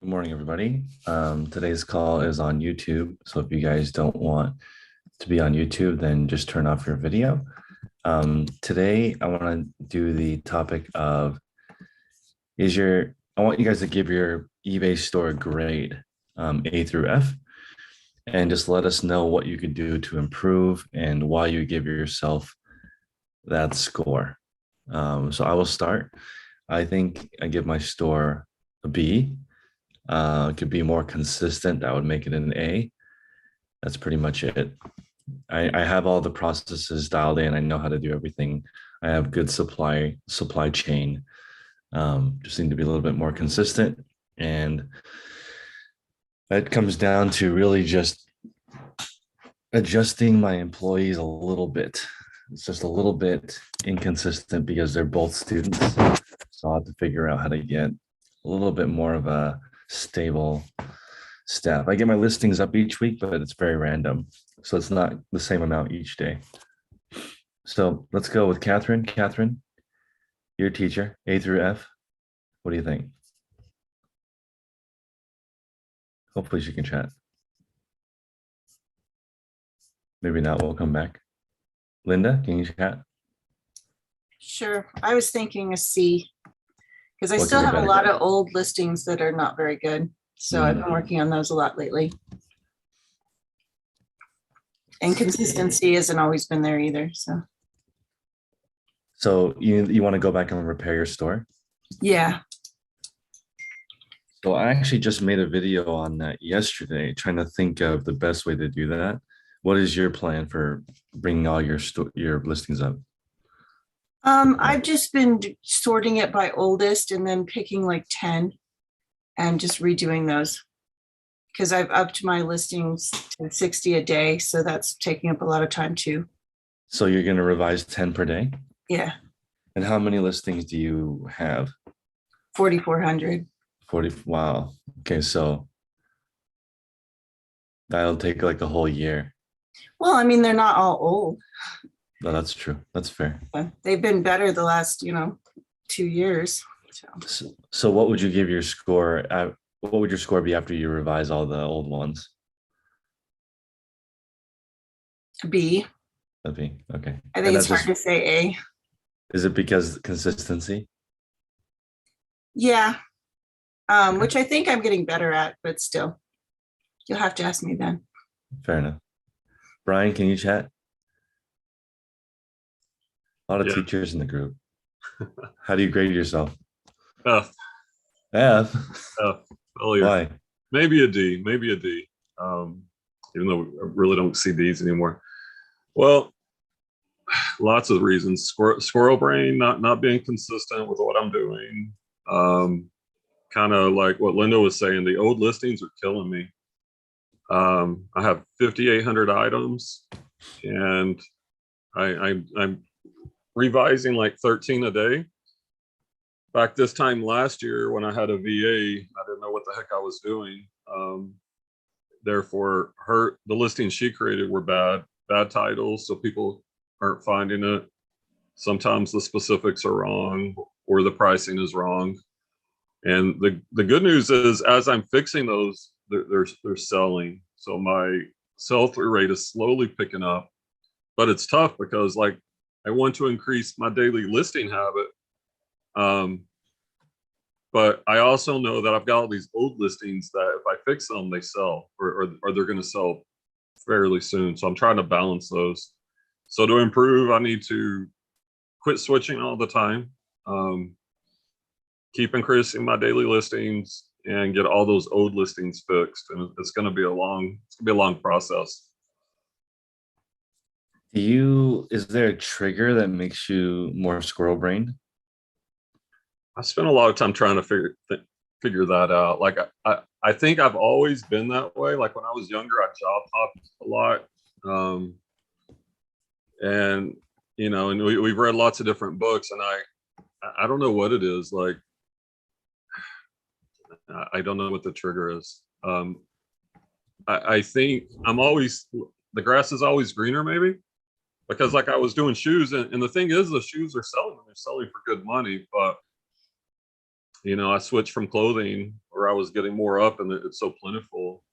Good morning, everybody. Today's call is on YouTube. So if you guys don't want to be on YouTube, then just turn off your video. Today, I want to do the topic of I want you guys to give your eBay store a grade, A through F, and just let us know what you could do to improve and why you give yourself that score. So I will start. I think I give my store a B. Could be more consistent. I would make it an A. That's pretty much it. I have all the processes dialed in. I know how to do everything. I have good supply chain. Just need to be a little bit more consistent. And that comes down to really just adjusting my employees a little bit. It's just a little bit inconsistent because they're both students. So I'll have to figure out how to get a little bit more of a stable staff. I get my listings up each week, but it's very random. So it's not the same amount each day. So let's go with Catherine. Catherine, your teacher, A through F. What do you think? Hopefully she can chat. Maybe not, we'll come back. Linda, can you chat? Sure. I was thinking a C because I What still could be have a better? lot of old listings that are not very good. So I've been working on those a lot lately. And consistency hasn't always been there either. So you want to go back and repair your store? Yeah. So I actually just made a video on that yesterday, trying to think of the best way to do that. What is your plan for bringing all your listings up? I've just been sorting it by oldest and then picking like 10 and just redoing those because I've upped my listings to 60 a day. So that's taking up a lot of time too. So you're going to revise 10 per day? Yeah. And how many listings do you have? 4,400. 40. Wow. Okay. So that'll take like a whole year. Well, I mean, they're not all old. No, that's true. That's fair. They've been better the last, 2 years. So what would you give your score at? What would your score be after you revise all the old ones? B. That'd be okay. I think it's hard to say A. Is it because consistency? Yeah. Which I think I'm getting better at, but still, you'll have to ask me then. Fair enough. Brian, can you chat? A lot of teachers in the group. How do you grade yourself? F. F. F. Earlier. Why? Maybe a D. Maybe a D. Even though I really don't see D's anymore. Well, lots of reasons. Squirrel brain, not being consistent with what I'm doing. Kind of like what Linda was saying. The old listings are killing me. I have 5,800 items, and I'm revising like 13 a day. Back this time last year when I had a VA, I didn't know what the heck I was doing. Therefore, the listings she created were bad titles, so people aren't finding it. Sometimes the specifics are wrong or the pricing is wrong. And the good news is, as I'm fixing those, they're selling. So my sell-through rate is slowly picking up, but it's tough because like I want to increase my daily listing habit. But I also know that I've got all these old listings that if I fix them, they sell or they're going to sell fairly soon. So I'm trying to balance those. So to improve, I need to quit switching all the time, keep increasing my daily listings, and get all those old listings fixed. And it's going to be a long process. Is there a trigger that makes you more squirrel brained? I spent a lot of time trying to figure that out. Like I think I've always been that way. Like when I was younger, I job hopped a lot. And and we've read lots of different books, and I don't know what it is. Like I don't know what the trigger is. I think the grass is always greener, maybe, because like I was doing shoes, and the thing is, the shoes are selling. They're selling for good money, but I switched from clothing where I was getting more up and it's so plentiful.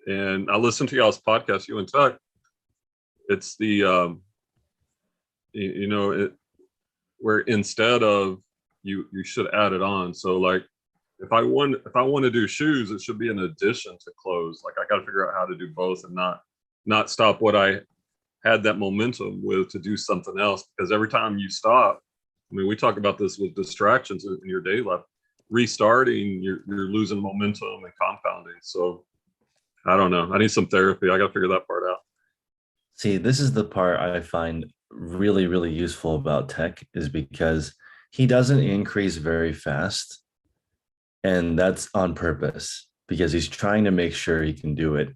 And I listened to y'all's podcast, You and Tech. It's the, where instead of you should add it on. So like, if I want to do shoes, it should be an addition to clothes. Like I got to figure out how to do both and not stop what I had that momentum with to do something else. Because every time you stop, I mean, we talk about this with distractions in your daily life. Restarting, you're losing momentum and compounding. So I don't know. I need some therapy. I got to figure that part out. See, this is the part I find really, really useful about Tech, is because he doesn't increase very fast. And that's on purpose because he's trying to make sure he can do it.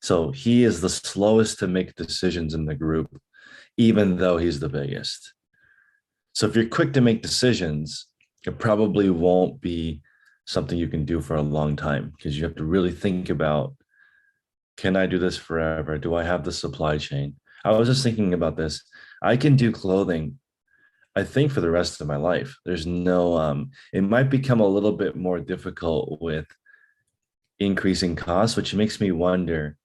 So he is the slowest to make decisions in the group, even though he's the biggest. So if you're quick to make decisions, it probably won't be something you can do for a long time, because you have to really think about, can I do this forever? Do I have the supply chain? I was just thinking about this. I can do clothing, I think, for the rest of my life. There's no, it might become a little bit more difficult with increasing costs, which makes me wonder,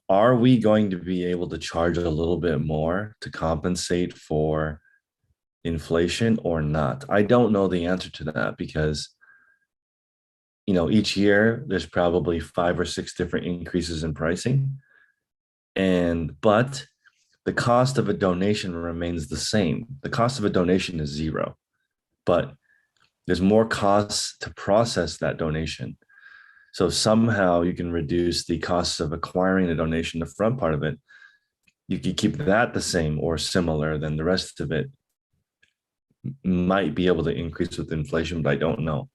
are we going to be able to charge a little bit more to compensate for inflation or not? I don't know the answer to that because, each year there's probably 5 or 6 different increases in pricing. But the cost of a donation remains the same. The cost of a donation is 0, but there's more costs to process that donation. So somehow you can reduce the costs of acquiring the donation, the front part of it. You could keep that the same or similar, then the rest of it might be able to increase with inflation, but I don't know.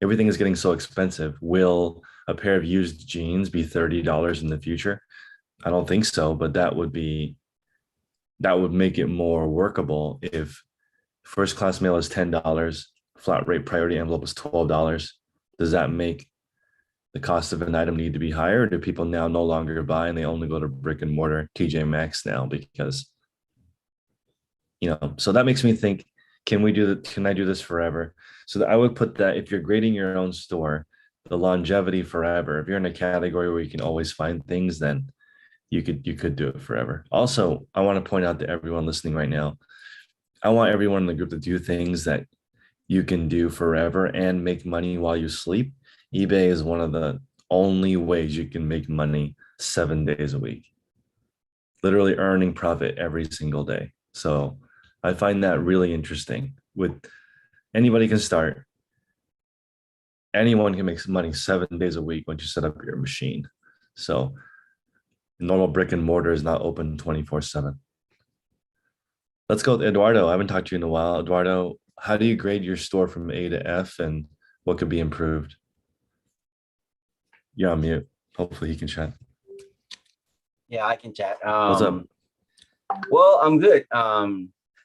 Everything is getting so expensive. Will a pair of used jeans be $30 in the future? I don't think so, but that would make it more workable if first class mail is $10, flat rate priority envelope is $12. Does that make the cost of an item need to be higher? Or do people now no longer buy and they only go to brick and mortar TJ Maxx now? Because, so that makes me think, can I do this forever? So I would put that, if you're grading your own store, the longevity forever. If you're in a category where you can always find things, then you could do it forever. Also, I want to point out to everyone listening right now, I want everyone in the group to do things that you can do forever and make money while you sleep. eBay is one of the only ways you can make money 7 days a week, literally earning profit every single day. So I find that really interesting. Anybody can start. Anyone can make money 7 days a week once you set up your machine. So normal brick and mortar is not open 24/7. Let's go with Eduardo. I haven't talked to you in a while. Eduardo, how do you grade your store from A to F and what could be improved? You're on mute. Hopefully he can chat. Yeah, I can chat. What's up? Well, I'm good.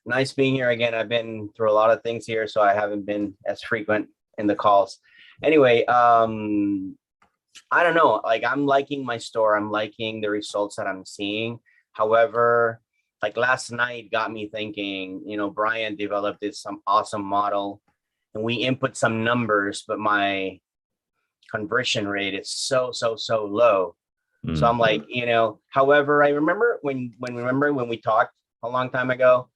Nice being here again. I've been through a lot of things here, so I haven't been as frequent in the calls. Anyway, I don't know. Like, I'm liking my store. I'm liking the results that I'm seeing. However, like last night got me thinking, Brian developed some awesome model and we input some numbers, but my conversion rate is so low. So I'm like, however, I remember when we talked a long time ago,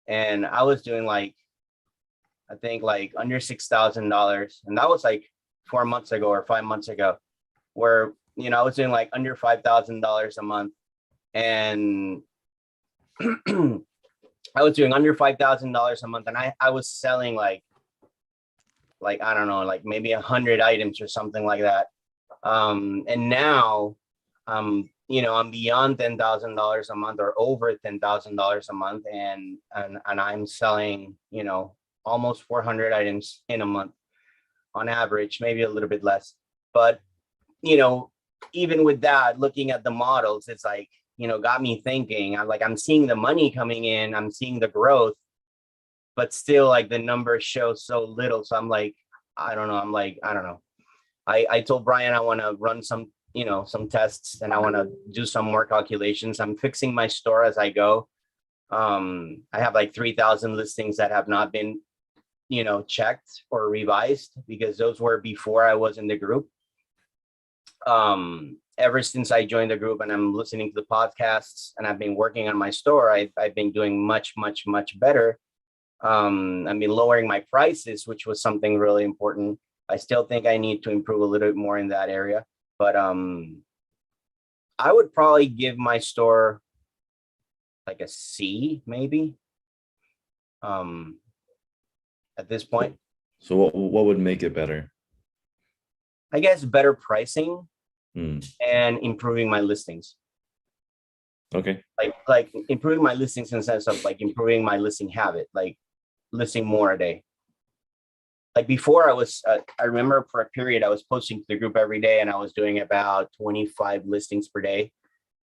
and I was doing I think under $6,000, and that was like 4 months ago or 5 months ago, where I was doing under $5,000 a month, and I was doing under $5,000 a month, and I was selling I don't know, maybe 100 items or something like that. And now I'm beyond $10,000 a month or over $10,000 a month, and I'm selling almost 400 items in a month on average, maybe a little bit less. But even with that, looking at the models, it's got me thinking. I'm seeing the money coming in, I'm seeing the growth, but still the numbers show so little. So I'm I don't know. I told Brian I want to run some tests, and I want to do some more calculations. I'm fixing my store as I go. I have 3,000 listings that have not been checked or revised, because those were before I was in the group. Ever since I joined the group and I'm listening to the podcasts and I've been working on my store, I've been doing much, much, much better. I've been lowering my prices, which was something really important. I still think I need to improve a little bit more in that area, but I would probably give my store like a C, maybe, at this point. So what would make it better? I guess better pricing Hmm. and improving my listings. Okay. Like improving my listings in the sense of like improving my listing habit, like listing more a day. Like before I remember for a period I was posting to the group every day and I was doing about 25 listings per day.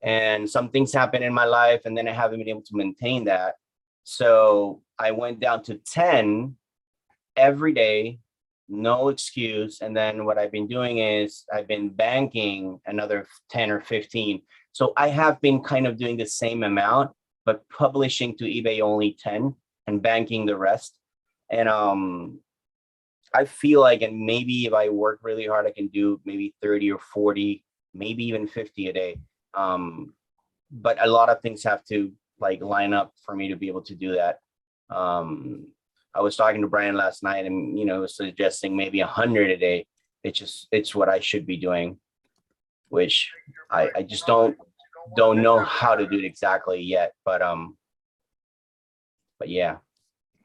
And some things happened in my life and then I haven't been able to maintain that. So I went down to 10 every day, no excuse. And then what I've been doing is I've been banking another 10 or 15. So I have been kind of doing the same amount, but publishing to eBay only 10 and banking the rest. And I feel like, and maybe if I work really hard, I can do maybe 30 or 40, maybe even 50 a day. But a lot of things have to like line up for me to be able to do that. I was talking to Brian last night and, was suggesting maybe 100 a day. It's what I should be doing, which I just don't know how to do it exactly yet. But yeah.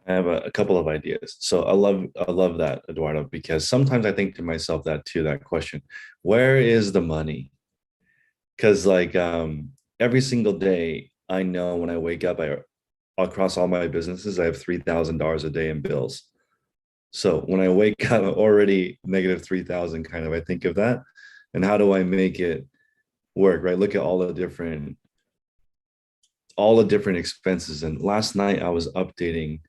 I have a couple of ideas. So I love that, Eduardo, because sometimes I think to myself that question, where is the money? Because like every single day, I know when I wake up, across all my businesses, I have $3,000 a day in bills. So when I wake up already negative 3,000, kind of, I think of that, and how do I make it work? Right? Look at all the different expenses. And last night I was updating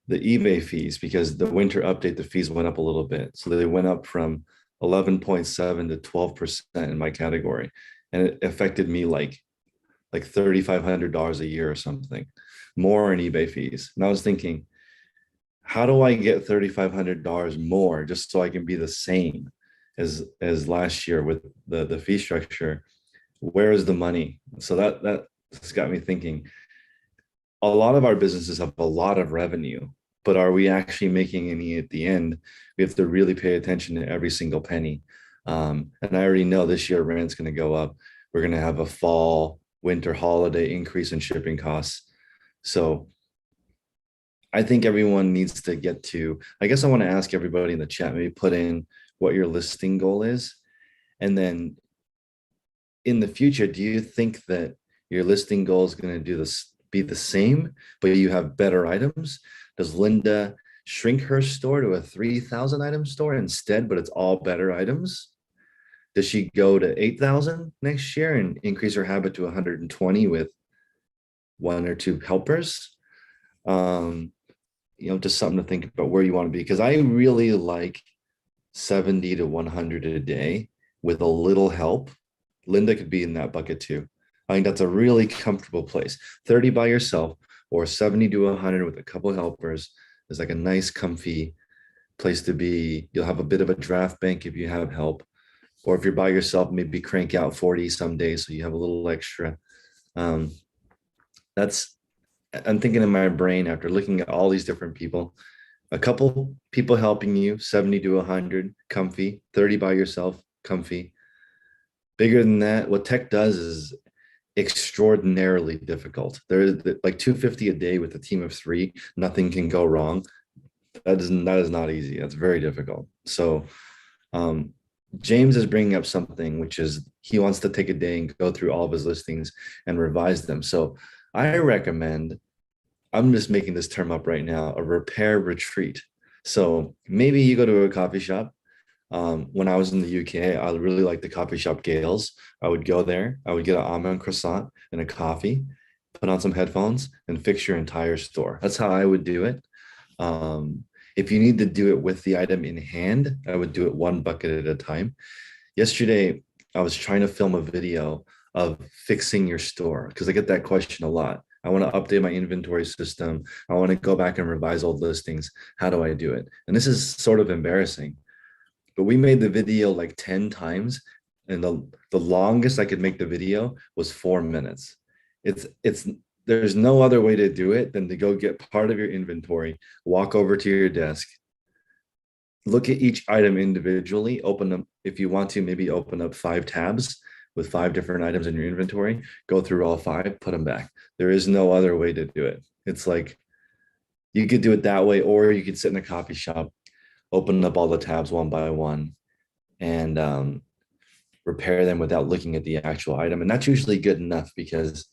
the eBay fees because the winter update, the fees went up a little bit. So they went up from 11.7 to 12% in my category. And it affected me like $3,500 a year or something more in eBay fees. And I was thinking, how do I get $3,500 more just so I can be the same as last year with the fee structure? Where is the money? So that's got me thinking. A lot of our businesses have a lot of revenue, but are we actually making any at the end? We have to really pay attention to every single penny. And I already know this year rent's going to go up. We're going to have a fall, winter holiday increase in shipping costs. So I think everyone needs to get to, I guess I want to ask everybody in the chat, maybe put in what your listing goal is. And then in the future, do you think that your listing goal is going to do this, be the same, but you have better items? Does Linda shrink her store to a 3,000 item store instead, but it's all better items? Does she go to 8,000 next year and increase her habit to 120 with 1 or 2 helpers? Just something to think about where you want to be. Because I really like 70 to 100 a day with a little help. Linda could be in that bucket too. I think that's a really comfortable place. 30 by yourself or 70 to 100 with a couple of helpers is like a nice, comfy place to be. You'll have a bit of a draft bank if you have help. Or if you're by yourself, maybe crank out 40 some days so you have a little extra. I'm thinking in my brain after looking at all these different people, a couple people helping you, 70 to 100, comfy, 30 by yourself, comfy. Bigger than that, what tech does is extraordinarily difficult. There's like 250 a day with a team of 3, nothing can go wrong. That is not easy. That's very difficult. So James is bringing up something, which is he wants to take a day and go through all of his listings and revise them. So I recommend, I'm just making this term up right now, a repair retreat. So maybe you go to a coffee shop. When I was in the UK, I really liked the coffee shop Gales. I would go there. I would get an almond croissant and a coffee, put on some headphones, and fix your entire store. That's how I would do it. If you need to do it with the item in hand, I would do it one bucket at a time. Yesterday, I was trying to film a video of fixing your store because I get that question a lot. I want to update my inventory system. I want to go back and revise old listings. How do I do it? And this is sort of embarrassing, but we made the video like 10 times. And the longest I could make the video was 4 minutes. It's there's no other way to do it than to go get part of your inventory, walk over to your desk, look at each item individually, open them. If you want to, maybe open up 5 tabs with 5 different items in your inventory, go through all 5, put them back. There is no other way to do it. It's like, you could do it that way, or you could sit in a coffee shop, open up all the tabs one by one, and repair them without looking at the actual item. And that's usually good enough, because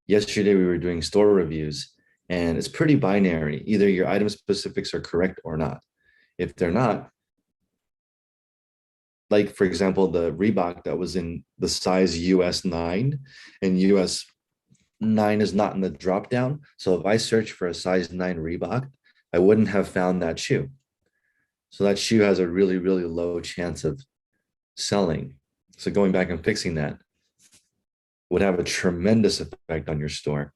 yesterday we were doing store reviews, and it's pretty binary. Either your item specifics are correct or not. If they're not, like for example, the Reebok that was in the size US 9, and US 9 is not in the drop down. So if I search for a size 9 Reebok, I wouldn't have found that shoe. So that shoe has a really, really low chance of selling. So going back and fixing that would have a tremendous effect on your store.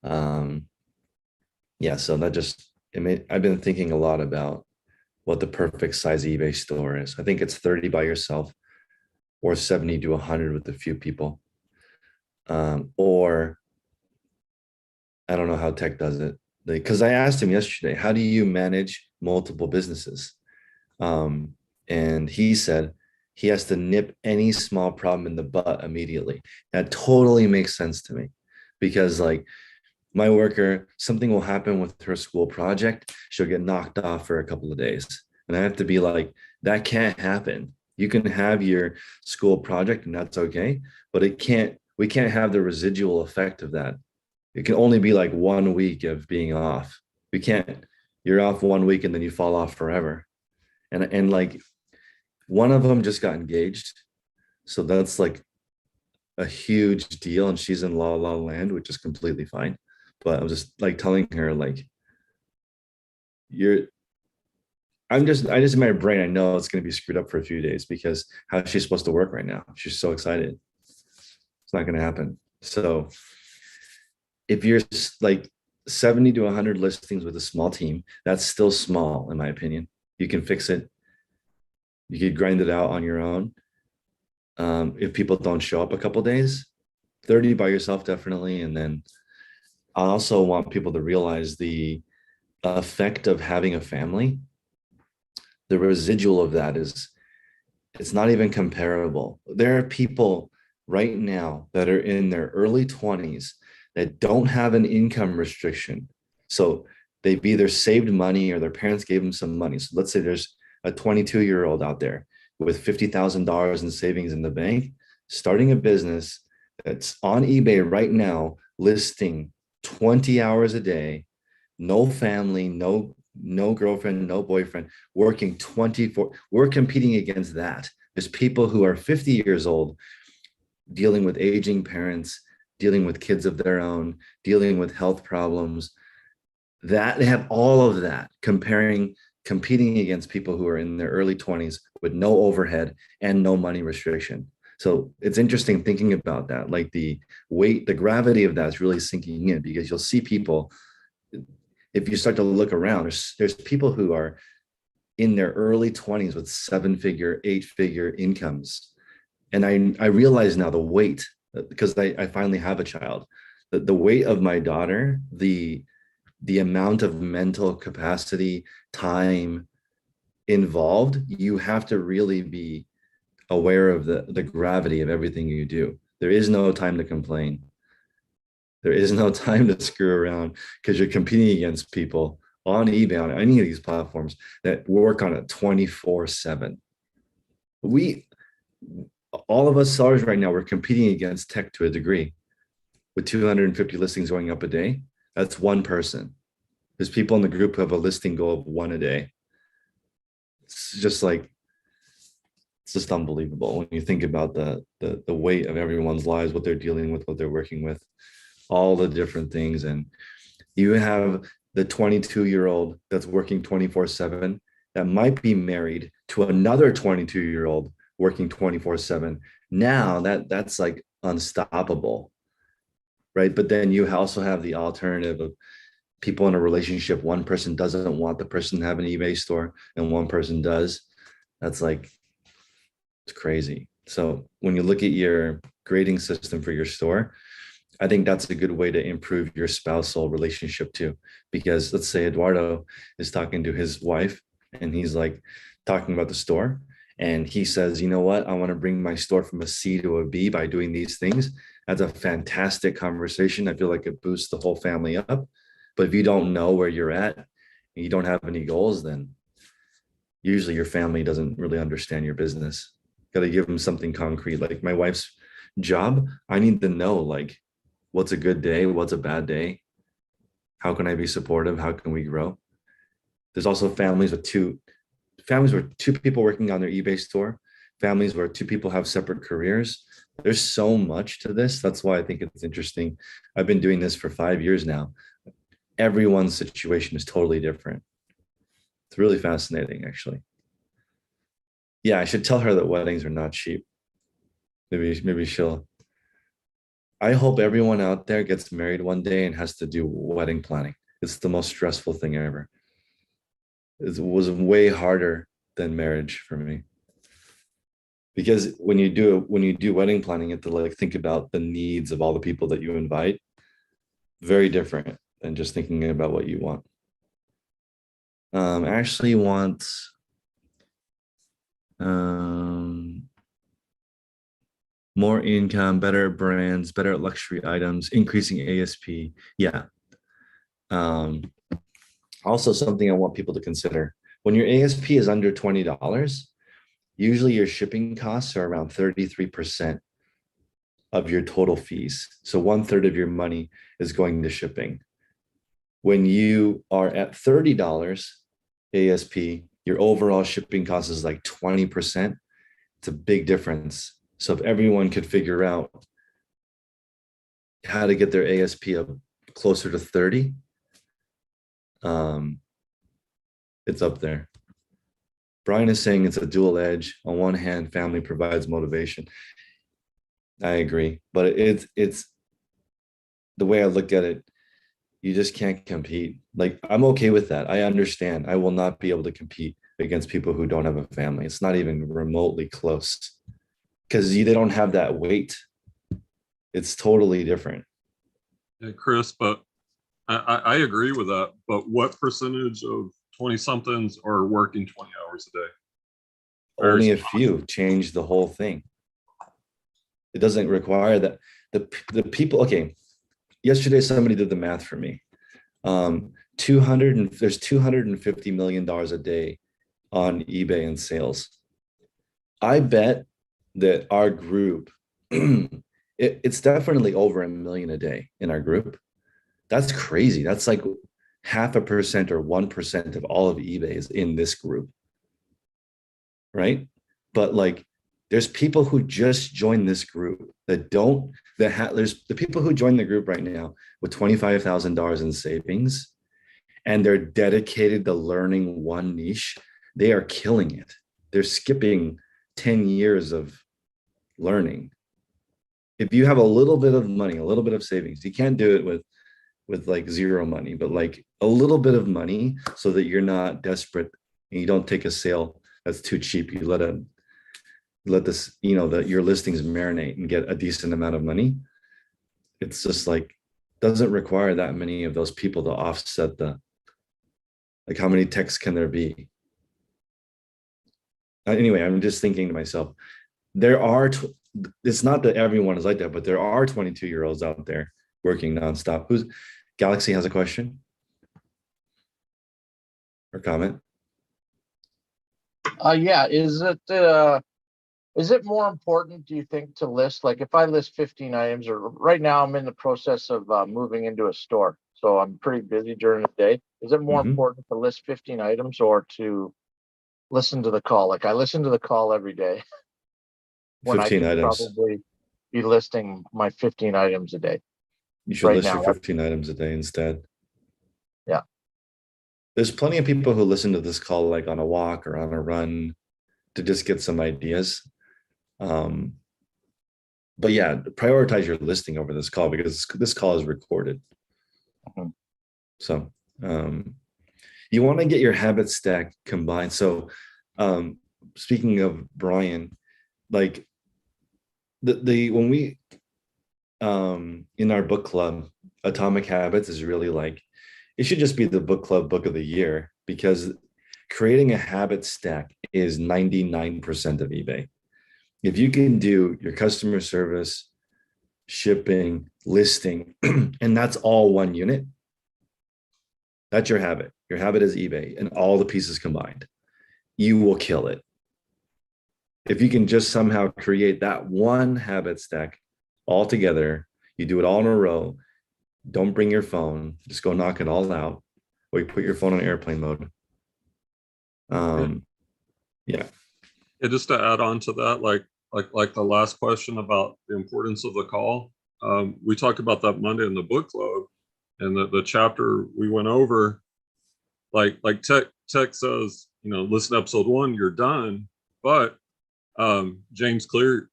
Yeah, so that just, I've been thinking a lot about what the perfect size eBay store is. I think it's 30 by yourself, or 70 to 100 with a few people. Or I don't know how Tech does it. Because I asked him yesterday, how do you manage multiple businesses? And he said he has to nip any small problem in the butt immediately. That totally makes sense to me, because like my worker, something will happen with her school project. She'll get knocked off for a couple of days. And I have to be like, that can't happen. You can have your school project and that's okay, but we can't have the residual effect of that. It can only be like 1 week of being off. You're off 1 week and then you fall off forever. And like one of them just got engaged. So that's like a huge deal. And she's in La La Land, which is completely fine. But I was just like telling her, like, I just in my brain, I know it's going to be screwed up for a few days, because how is she supposed to work right now? She's so excited. It's not going to happen. So if you're like 70 to 100 listings with a small team, that's still small, in my opinion. You can fix it. You could grind it out on your own. If people don't show up a couple days, 30 by yourself, definitely. And then I also want people to realize the effect of having a family. The residual of that it's not even comparable. There are people right now that are in their early 20s that don't have an income restriction. So they've either saved money or their parents gave them some money. So let's say there's a 22-year-old out there with $50,000 in savings in the bank, starting a business that's on eBay right now, listing 20 hours a day, no family, no girlfriend, no boyfriend, working 24. We're competing against that. There's people who are 50 years old, dealing with aging parents, dealing with kids of their own, dealing with health problems, that they have all of that, competing against people who are in their early 20s with no overhead and no money restriction. So it's interesting thinking about that, like the weight, the gravity of that is really sinking in, because you'll see people, if you start to look around, there's people who are in their early 20s with 7-figure, 8-figure incomes. And I realize now the weight, because I finally have a child, the weight of my daughter, the amount of mental capacity, time involved, you have to really be aware of the gravity of everything you do. There is no time to complain. There is no time to screw around, because you're competing against people on eBay, on any of these platforms, that work on it 24/7. All of us sellers right now, we're competing against tech to a degree. With 250 listings going up a day, that's one person. There's people in the group who have a listing goal of 1 a day. It's just unbelievable when you think about the weight of everyone's lives, what they're dealing with, what they're working with, all the different things. And you have the 22-year-old that's working 24/7 that might be married to another 22-year-old working 24/7. Now that's like unstoppable. right? But then you also have the alternative of people in a relationship. One person doesn't want the person to have an eBay store and one person does. That's like, it's crazy. So when you look at your grading system for your store, I think that's a good way to improve your spousal relationship too. Because let's say Eduardo is talking to his wife and he's like talking about the store. And he says, you know what? I want to bring my store from a C to a B by doing these things. That's a fantastic conversation. I feel like it boosts the whole family up. But if you don't know where you're at and you don't have any goals, then usually your family doesn't really understand your business. Got to give them something concrete. Like my wife's job, I need to know like what's a good day, what's a bad day, how can I be supportive, how can we grow. There's also families where two people working on their eBay store, families where two people have separate careers. There's so much to this. That's why I think it's interesting. I've been doing this for 5 years now. Everyone's situation is totally different. It's really fascinating, actually. Yeah, I should tell her that weddings are not cheap. Maybe she'll. I hope everyone out there gets married one day and has to do wedding planning. It's the most stressful thing ever. It was way harder than marriage for me. Because when you do wedding planning, you have to like think about the needs of all the people that you invite. Very different than just thinking about what you want. Ashley wants more income, better brands, better luxury items, increasing ASP. Yeah. Also something I want people to consider. When your ASP is under $20, usually your shipping costs are around 33% of your total fees. So 1/3 of your money is going to shipping. When you are at $30 ASP, your overall shipping cost is like 20%. It's a big difference. So if everyone could figure out how to get their ASP up closer to 30, it's up there. Brian is saying it's a dual edge. On one hand, family provides motivation. I agree, but it's the way I look at it. You just can't compete. Like I'm okay with that. I understand. I will not be able to compete against people who don't have a family. It's not even remotely close because they don't have that weight. It's totally different. Yeah, Chris, but I agree with that. But what percentage of 20 somethings are working 20 hours a day? Only a few change the whole thing. It doesn't require that the people. Okay, yesterday somebody did the math for me. There's $250 million a day on eBay and sales. I bet that our group, it's definitely over 1 million a day in our group. That's crazy. That's like 0.5% or 1% of all of eBay is in this group. Right? But like there's people who just joined this group there's the people who joined the group right now with $25,000 in savings and they're dedicated to learning one niche. They are killing it. They're skipping 10 years of learning. If you have a little bit of money, a little bit of savings, you can't do it with like zero money, but like a little bit of money so that you're not desperate and you don't take a sale that's too cheap. You let this, your listings marinate and get a decent amount of money. It's just like, doesn't require that many of those people to offset like how many texts can there be? Anyway, I'm just thinking to myself, it's not that everyone is like that, but there are 22-year-olds out there working nonstop. Galaxy has a question or comment? Yeah. Is it more important, do you think, to list, like if I list 15 items, or right now I'm in the process of moving into a store, so I'm pretty busy during the day. Is it more important to list 15 items or to listen to the call? Like I listen to the call every day when 15 items. Probably be listing my 15 items a day. You should list your 15 items a day instead. Yeah. There's plenty of people who listen to this call like on a walk or on a run to just get some ideas. But yeah, prioritize your listing over this call because this call is recorded. Mhm. So you want to get your habit stack combined. So speaking of Brian, like the when we in our book club, Atomic Habits is really like, it should just be the book club book of the year, because creating a habit stack is 99% of eBay. If you can do your customer service, shipping, listing, and that's all one unit, that's your habit. Your habit is eBay and all the pieces combined. You will kill it. If you can just somehow create that one habit stack all together, you do it all in a row. Don't bring your phone, just go knock it all out, or you put your phone on airplane mode. Yeah. Yeah, just to add on to that, like the last question about the importance of the call. We talked about that Monday in the book club, and the chapter we went over, like tech says, listen to episode 1, you're done. But James Clear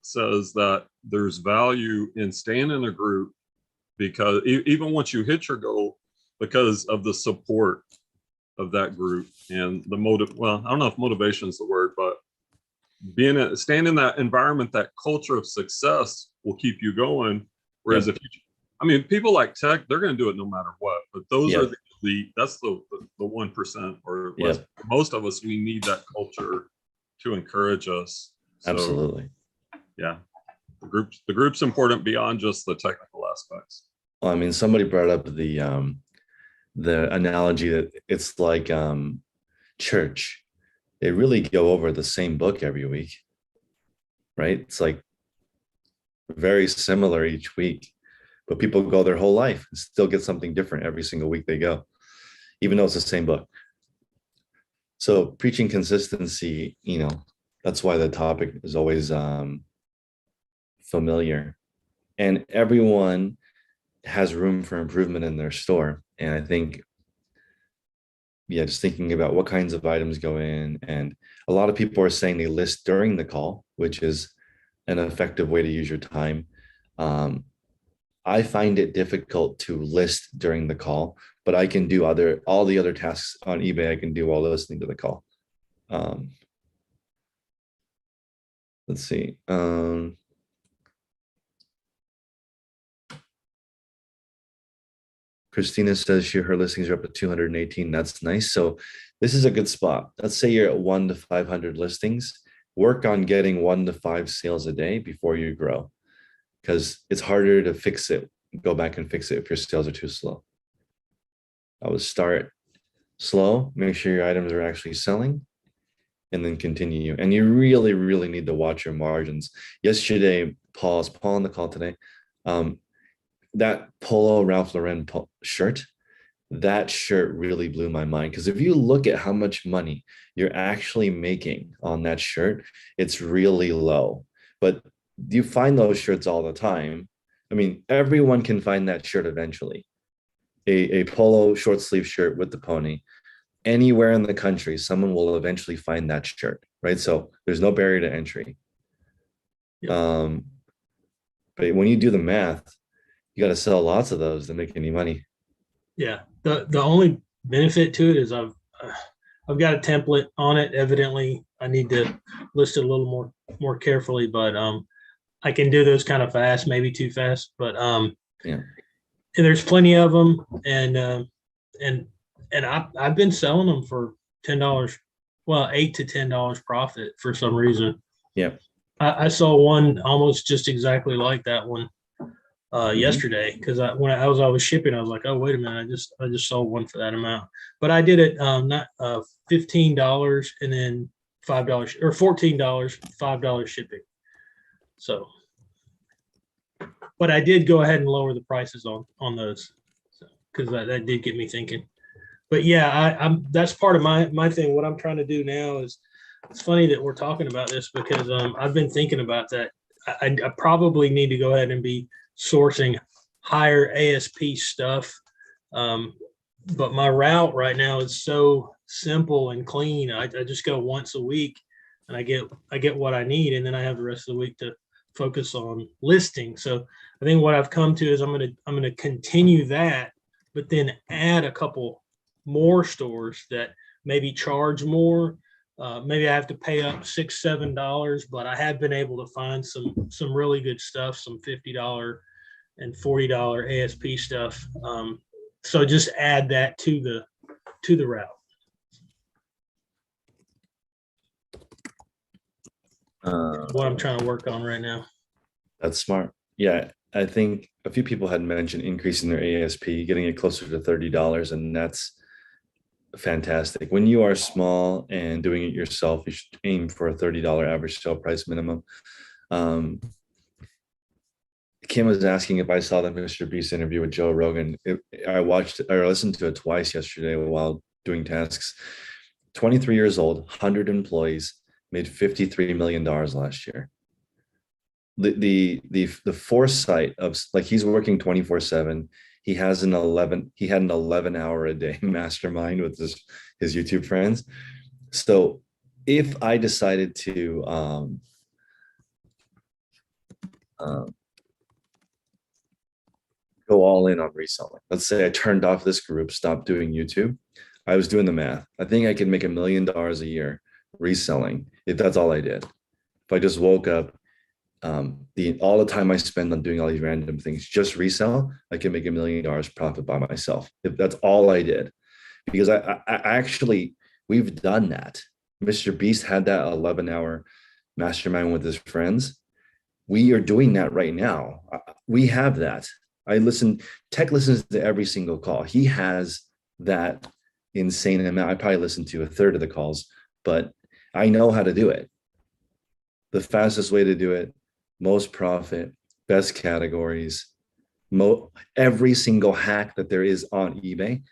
says that there's value in staying in a group, because even once you hit your goal, because of the support of that group and the motive. Well, I don't know if motivation is the word, but staying in that environment, that culture of success will keep you going. Whereas if people like tech, they're going to do it no matter what. But those are the elite. That's the 1% or less. For most of us, we need that culture to encourage us. So, absolutely. Yeah. The group's important beyond just the technical aspects. Well, I mean, somebody brought up the analogy that it's like church. They really go over the same book every week, right? It's like very similar each week, but people go their whole life and still get something different every single week they go, even though it's the same book. So preaching consistency, that's why the topic is always familiar, and everyone has room for improvement in their store. And I think, just thinking about what kinds of items go in. And a lot of people are saying they list during the call, which is an effective way to use your time. I find it difficult to list during the call, but I can do all the other tasks on eBay I can do while listening to the call. Let's see. Christina says her listings are up to 218. That's nice. So this is a good spot. Let's say you're at 1 to 500 listings. Work on getting 1 to 5 sales a day before you grow, because it's harder to fix it. Go back and fix it if your sales are too slow. I would start slow, make sure your items are actually selling, and then continue. And you really, really need to watch your margins. Yesterday, Paul on the call today. That polo Ralph Lauren shirt, that shirt really blew my mind, because if you look at how much money you're actually making on that shirt, it's really low. But you find those shirts all the time. I mean, everyone can find that shirt eventually. A polo short sleeve shirt with the pony. Anywhere in the country, someone will eventually find that shirt, right? So there's no barrier to entry. But when you do the math, you got to sell lots of those to make any money. Yeah. The only benefit to it is I've got a template on it. Evidently, I need to list it a little more carefully, but I can do those kind of fast, maybe too fast, but there's plenty of them, and I've been selling them for $10, well, $8 to $10 profit for some reason. Yeah. I saw one almost just exactly like that one yesterday, because when I was shipping, I was like, oh, wait a minute, I just sold one for that amount. But I did it not $15 and then $5 or $14, $5 shipping. So, but I did go ahead and lower the prices on those, because that did get me thinking. But yeah, I'm that's part of my thing. What I'm trying to do now is, it's funny that we're talking about this, because I've been thinking about that. I probably need to go ahead and be sourcing higher ASP stuff. But my route right now is so simple and clean. I just go once a week and I get what I need, and then I have the rest of the week to focus on listing. So I think what I've come to is I'm gonna continue that, but then add a couple more stores that maybe charge more. Maybe I have to pay up $6-7, but I have been able to find some really good stuff, some $50 and $40 ASP stuff. So just add that to the route. What I'm trying to work on right now. That's smart. Yeah, I think a few people had mentioned increasing their ASP, getting it closer to $30, and that's fantastic. When you are small and doing it yourself, you should aim for a $30 average sale price minimum. Kim was asking if I saw the Mr. Beast interview with Joe Rogan. I listened to it twice yesterday while doing tasks. 23 years old, 100 employees, made $53 million last year. The foresight of, like, he's working 24/7. He had an 11-hour a day mastermind with his YouTube friends. So if I decided to go all in on reselling, let's say I turned off this group, stopped doing YouTube, I was doing the math. I think I could make $1 million a year reselling if that's all I did. If I just woke up, all the time I spend on doing all these random things, just resell, I can make $1 million profit by myself if that's all I did. Because I actually, we've done that. Mr. Beast had that 11-hour mastermind with his friends. We are doing that right now. We have that. Tech listens to every single call. He has that insane amount. I probably listen to a third of the calls, but I know how to do it. The fastest way to do it, most profit, best categories, every single hack that there is on eBay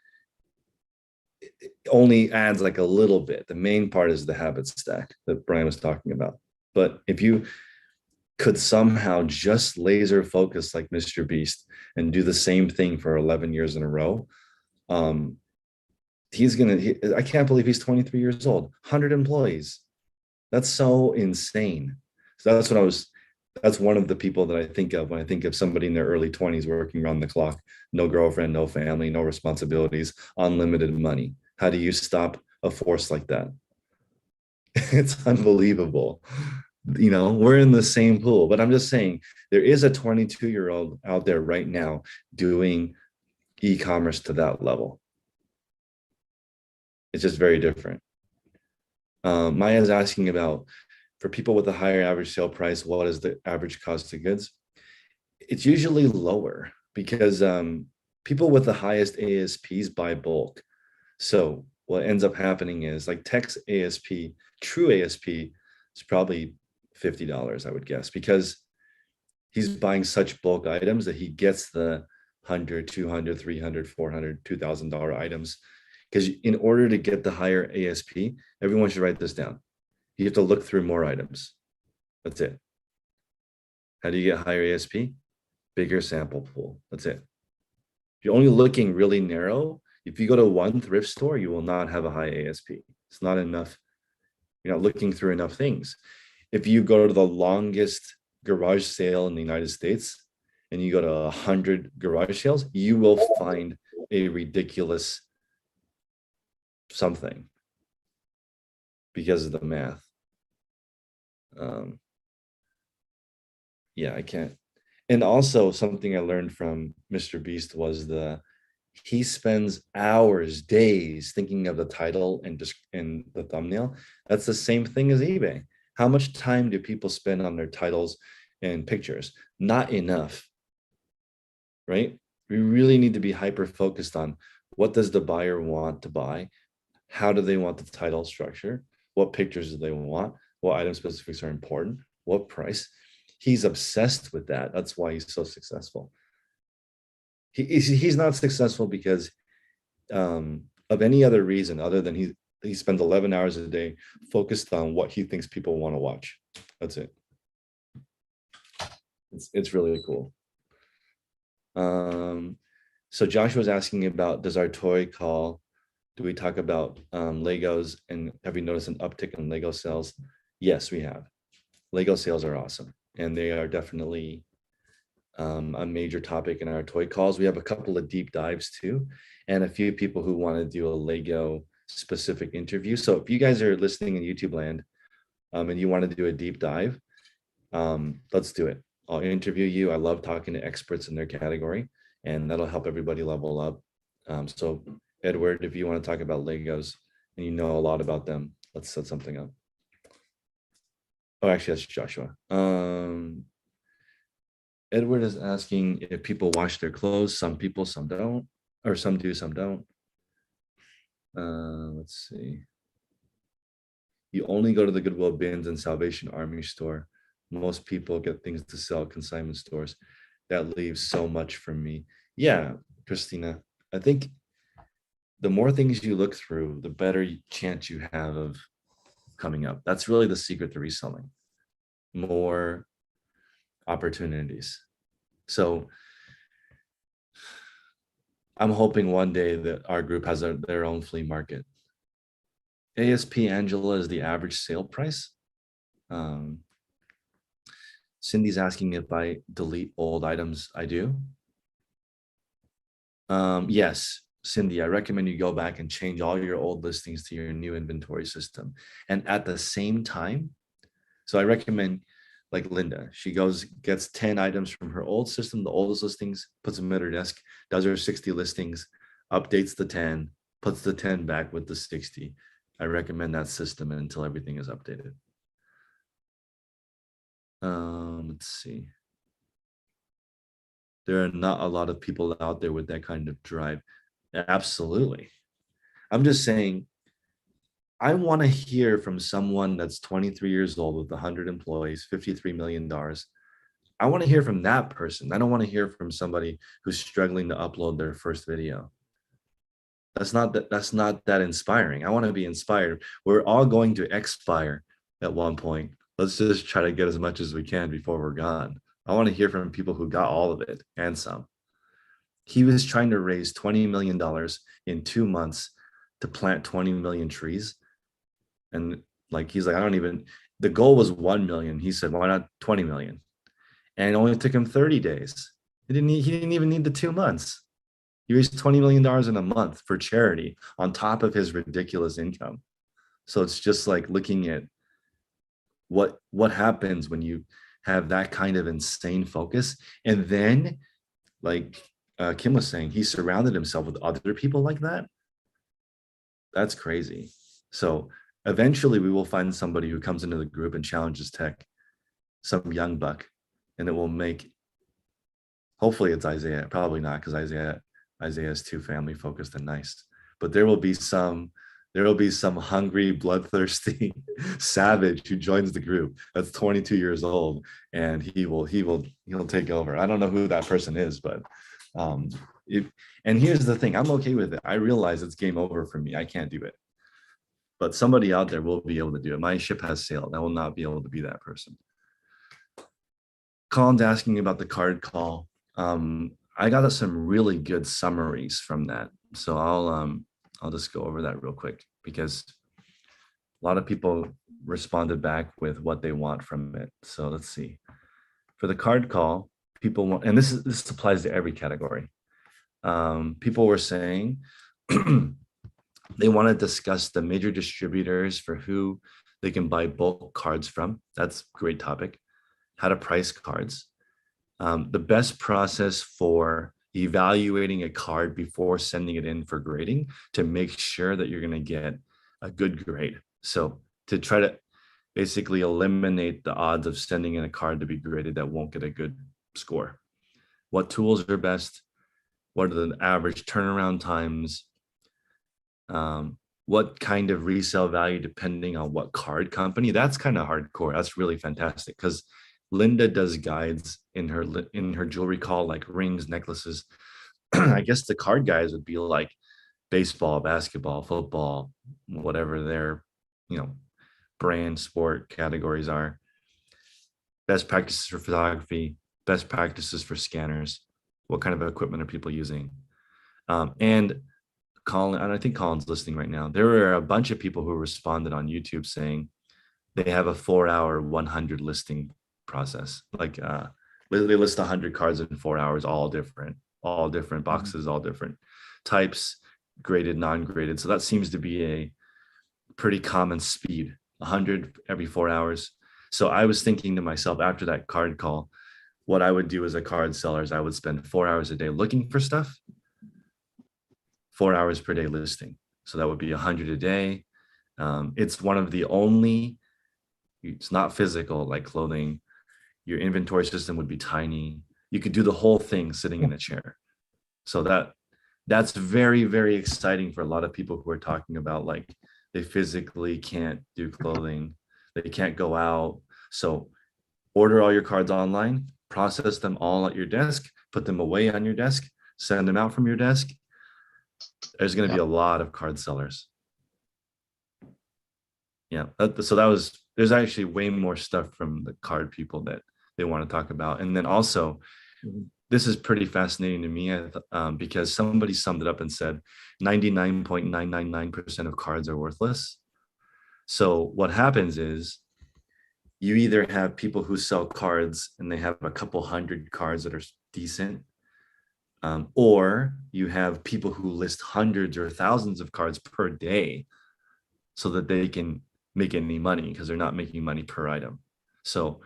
only adds like a little bit. The main part is the habit stack that Brian was talking about. But if you could somehow just laser focus like Mr. Beast and do the same thing for 11 years in a row, I can't believe he's 23 years old, 100 employees. That's so insane. So that's one of the people that I think of when I think of somebody in their early 20s working around the clock, no girlfriend, no family, no responsibilities, unlimited money. How do you stop a force like that? It's unbelievable. We're in the same pool, but I'm just saying there is a 22-year-old out there right now doing e-commerce to that level. It's just very different. Maya's asking about, for people with a higher average sale price, what is the average cost of goods? It's usually lower because people with the highest ASPs buy bulk. So what ends up happening is, like, Tech's ASP, true ASP, is probably $50, I would guess, because he's buying such bulk items that he gets the $100, $200, $300, $400, $2,000 items. Because in order to get the higher ASP, everyone should write this down. You have to look through more items. That's it. How do you get higher ASP? Bigger sample pool. That's it. If you're only looking really narrow, if you go to one thrift store, you will not have a high ASP. It's not enough. You're not looking through enough things. If you go to the longest garage sale in the United States and you go to 100 garage sales, you will find a ridiculous something because of the math. Yeah, I can't. And also something I learned from Mr. Beast was he spends hours, days thinking of the title and the thumbnail. That's the same thing as eBay. How much time do people spend on their titles and pictures? Not enough, right? We really need to be hyper focused on what does the buyer want to buy? How do they want the title structure? What pictures do they want? What item specifics are important? What price? He's obsessed with that. That's why he's so successful. He's not successful because of any other reason other than he spends 11 hours a day focused on what he thinks people want to watch. That's it. It's really cool. So Josh was asking about, does our toy call, do we talk about Legos, and have you noticed an uptick in Lego sales? Yes, we have. Lego sales are awesome. and they are definitely a major topic in our toy calls. We have a couple of deep dives too, and a few people who want to do a Lego specific interview. So if you guys are listening in YouTube land, and you want to do a deep dive, let's do it. I'll interview you. I love talking to experts in their category, and that'll help everybody level up. So Edward, if you want to talk about Legos and you know a lot about them, let's set something up. Oh, actually, that's Joshua. Edward is asking if people wash their clothes. Some people, some don't, or some do, some don't. Let's see. You only go to the Goodwill bins and Salvation Army store. Most people get things to sell at consignment stores. That leaves so much for me. Yeah, Christina, I think the more things you look through, the better chance you have of coming up. That's really the secret to reselling. More opportunities. So I'm hoping one day that our group has their own flea market. ASP Angela is the average sale price. Cindy's asking if I delete old items. I do. Yes, Cindy, I recommend you go back and change all your old listings to your new inventory system. And at the same time, so I recommend like Linda, she goes, gets 10 items from her old system, the oldest listings, puts them at her desk, does her 60 listings, updates the 10, puts the 10 back with the 60. I recommend that system until everything is updated. Let's see. There are not a lot of people out there with that kind of drive. Absolutely. I'm just saying, I want to hear from someone that's 23 years old with 100 employees, $53 million. I want to hear from that person. I don't want to hear from somebody who's struggling to upload their first video. That's not that inspiring. I want to be inspired. We're all going to expire at one point. Let's just try to get as much as we can before we're gone. I want to hear from people who got all of it and some. He was trying to raise $20 million in 2 months to plant 20 million trees. And like, he's like, the goal was 1 million. He said, why not 20 million? And it only took him 30 days. He didn't even need the 2 months. He raised $20 million in a month for charity on top of his ridiculous income. So it's just like looking at what happens when you have that kind of insane focus. And then, like Kim was saying, he surrounded himself with other people like that. That's crazy. So eventually we will find somebody who comes into the group and challenges tech, some young buck, and it will make, hopefully it's Isaiah, probably not, because Isaiah is too family focused and nice, but there will be some hungry, bloodthirsty savage who joins the group that's 22 years old, and he'll take over. I don't know who that person is, but and here's the thing, I'm okay with it. I realize it's game over for me. I can't do it, but somebody out there will be able to do it. My ship has sailed. I will not be able to be that person. Colin's asking about the card call. I got some really good summaries from that, so I'll just go over that real quick, because a lot of people responded back with what they want from it. So let's see. For the card call, people want, and this applies to every category. People were saying they want to discuss the major distributors for who they can buy bulk cards from. That's a great topic. How to price cards. The best process for evaluating a card before sending it in for grading to make sure that you're going to get a good grade. So to try to basically eliminate the odds of sending in a card to be graded that won't get a good score. What tools are best? What are the average turnaround times? What kind of resale value depending on what card company? That's kind of hardcore. That's really fantastic, because Linda does guides in her jewelry call, like rings, necklaces. I guess the card guys would be like baseball, basketball, football, whatever their brand sport categories are. Best practices for photography, best practices for scanners. What kind of equipment are people using? And Colin, and I think Colin's listening right now. There were a bunch of people who responded on YouTube saying they have a 4-hour 100 listing process. Like they list 100 cards in 4 hours, all different boxes, all different types, graded, non-graded. So that seems to be a pretty common speed, 100 every 4 hours. So I was thinking to myself after that card call, what I would do as a card seller is I would spend 4 hours a day looking for stuff, 4 hours per day listing. So that would be 100 a day. It's one of the only, it's not physical like clothing. Your inventory system would be tiny. You could do the whole thing sitting in a chair. So that's very, very exciting for a lot of people who are talking about like they physically can't do clothing, they can't go out. So order all your cards online, process them all at your desk, put them away on your desk, send them out from your desk. There's going to be a lot of card sellers. Yeah, so that was, there's actually way more stuff from the card people that they want to talk about. And then also, this is pretty fascinating to me because somebody summed it up and said 99.999% of cards are worthless. So what happens is you either have people who sell cards and they have a couple hundred cards that are decent, or you have people who list hundreds or thousands of cards per day so that they can make any money because they're not making money per item. So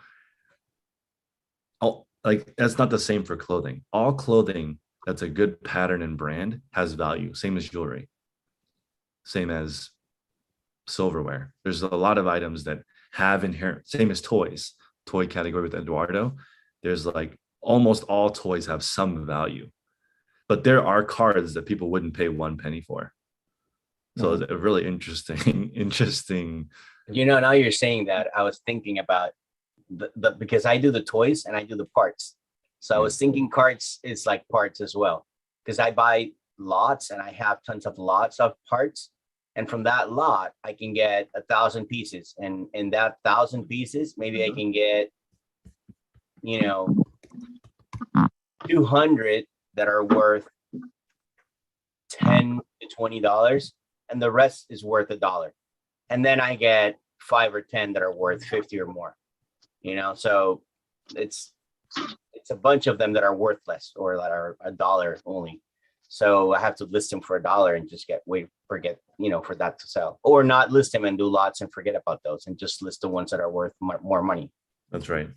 like that's not the same for clothing. All clothing that's a good pattern and brand has value, same as jewelry, same as silverware. There's a lot of items that have inherent, same as toys, toy category with Eduardo. There's like almost all toys have some value, but there are cards that people wouldn't pay 1 penny for. So it's a really interesting. Now you're saying that, I was thinking about the because I do the toys and I do the parts. So I was thinking cards is like parts as well, because I buy lots and I have tons of lots of parts. And from that lot, I can get 1,000 pieces. And in that 1,000 pieces, maybe I can get, 200 that are worth $10 to $20. And the rest is worth $1. And then I get 5 or 10 that are worth 50 or more, so it's a bunch of them that are worthless or that are $1 only. So I have to list them for $1 and just forget, for that to sell, or not list them and do lots and forget about those and just list the ones that are worth more money. That's right.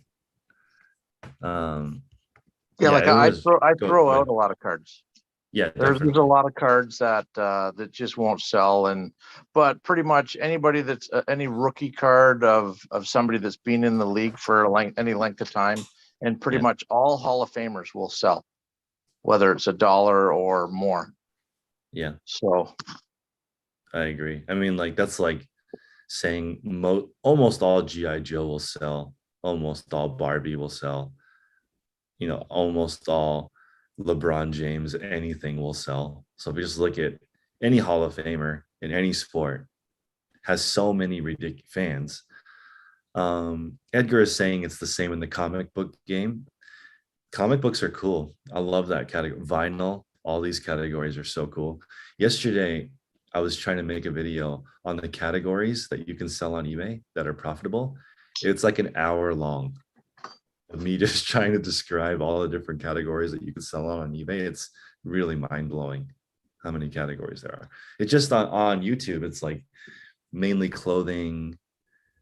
I throw out a lot of cards. Yeah, there's a lot of cards that just won't sell, but pretty much anybody that's any rookie card of somebody that's been in the league for any length of time, and pretty much all Hall of Famers will sell, whether it's $1 or more. Yeah. So I agree. I mean, like that's like saying almost all GI Joe will sell, almost all Barbie will sell, almost all LeBron James, anything will sell. So if you just look at any Hall of Famer in any sport, has so many ridiculous fans. Edgar is saying it's the same in the comic book game. Comic books are cool. I love that category. Vinyl, all these categories are so cool. Yesterday, I was trying to make a video on the categories that you can sell on eBay that are profitable. It's like an hour long of me just trying to describe all the different categories that you can sell on eBay. It's really mind-blowing how many categories there are. It's just on YouTube, it's like mainly clothing.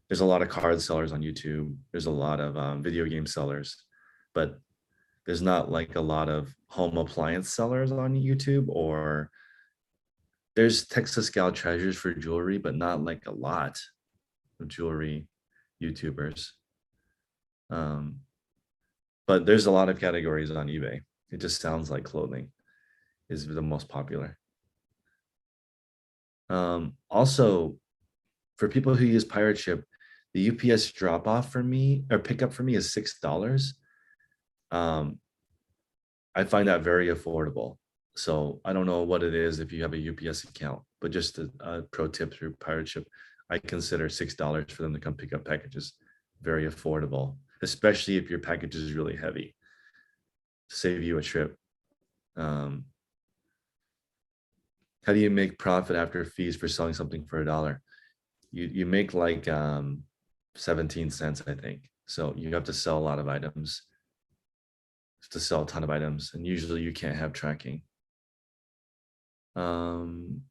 There's a lot of card sellers on YouTube. There's a lot of video game sellers, but there's not like a lot of home appliance sellers on YouTube, or there's Texas Gal Treasures for jewelry, but not like a lot of jewelry YouTubers. But there's a lot of categories on eBay. It just sounds like clothing is the most popular. Also, for people who use Pirate Ship, the UPS drop off for me or pickup for me is $6. I find that very affordable. So I don't know what it is if you have a UPS account, but just a pro tip through Pirate Ship, I consider $6 for them to come pick up packages very affordable, especially if your package is really heavy. Save you a trip. How do you make profit after fees for selling something for $1? You make like 17 cents, I think. So you have to sell a lot of items. You have to sell a ton of items, and usually you can't have tracking. Aurora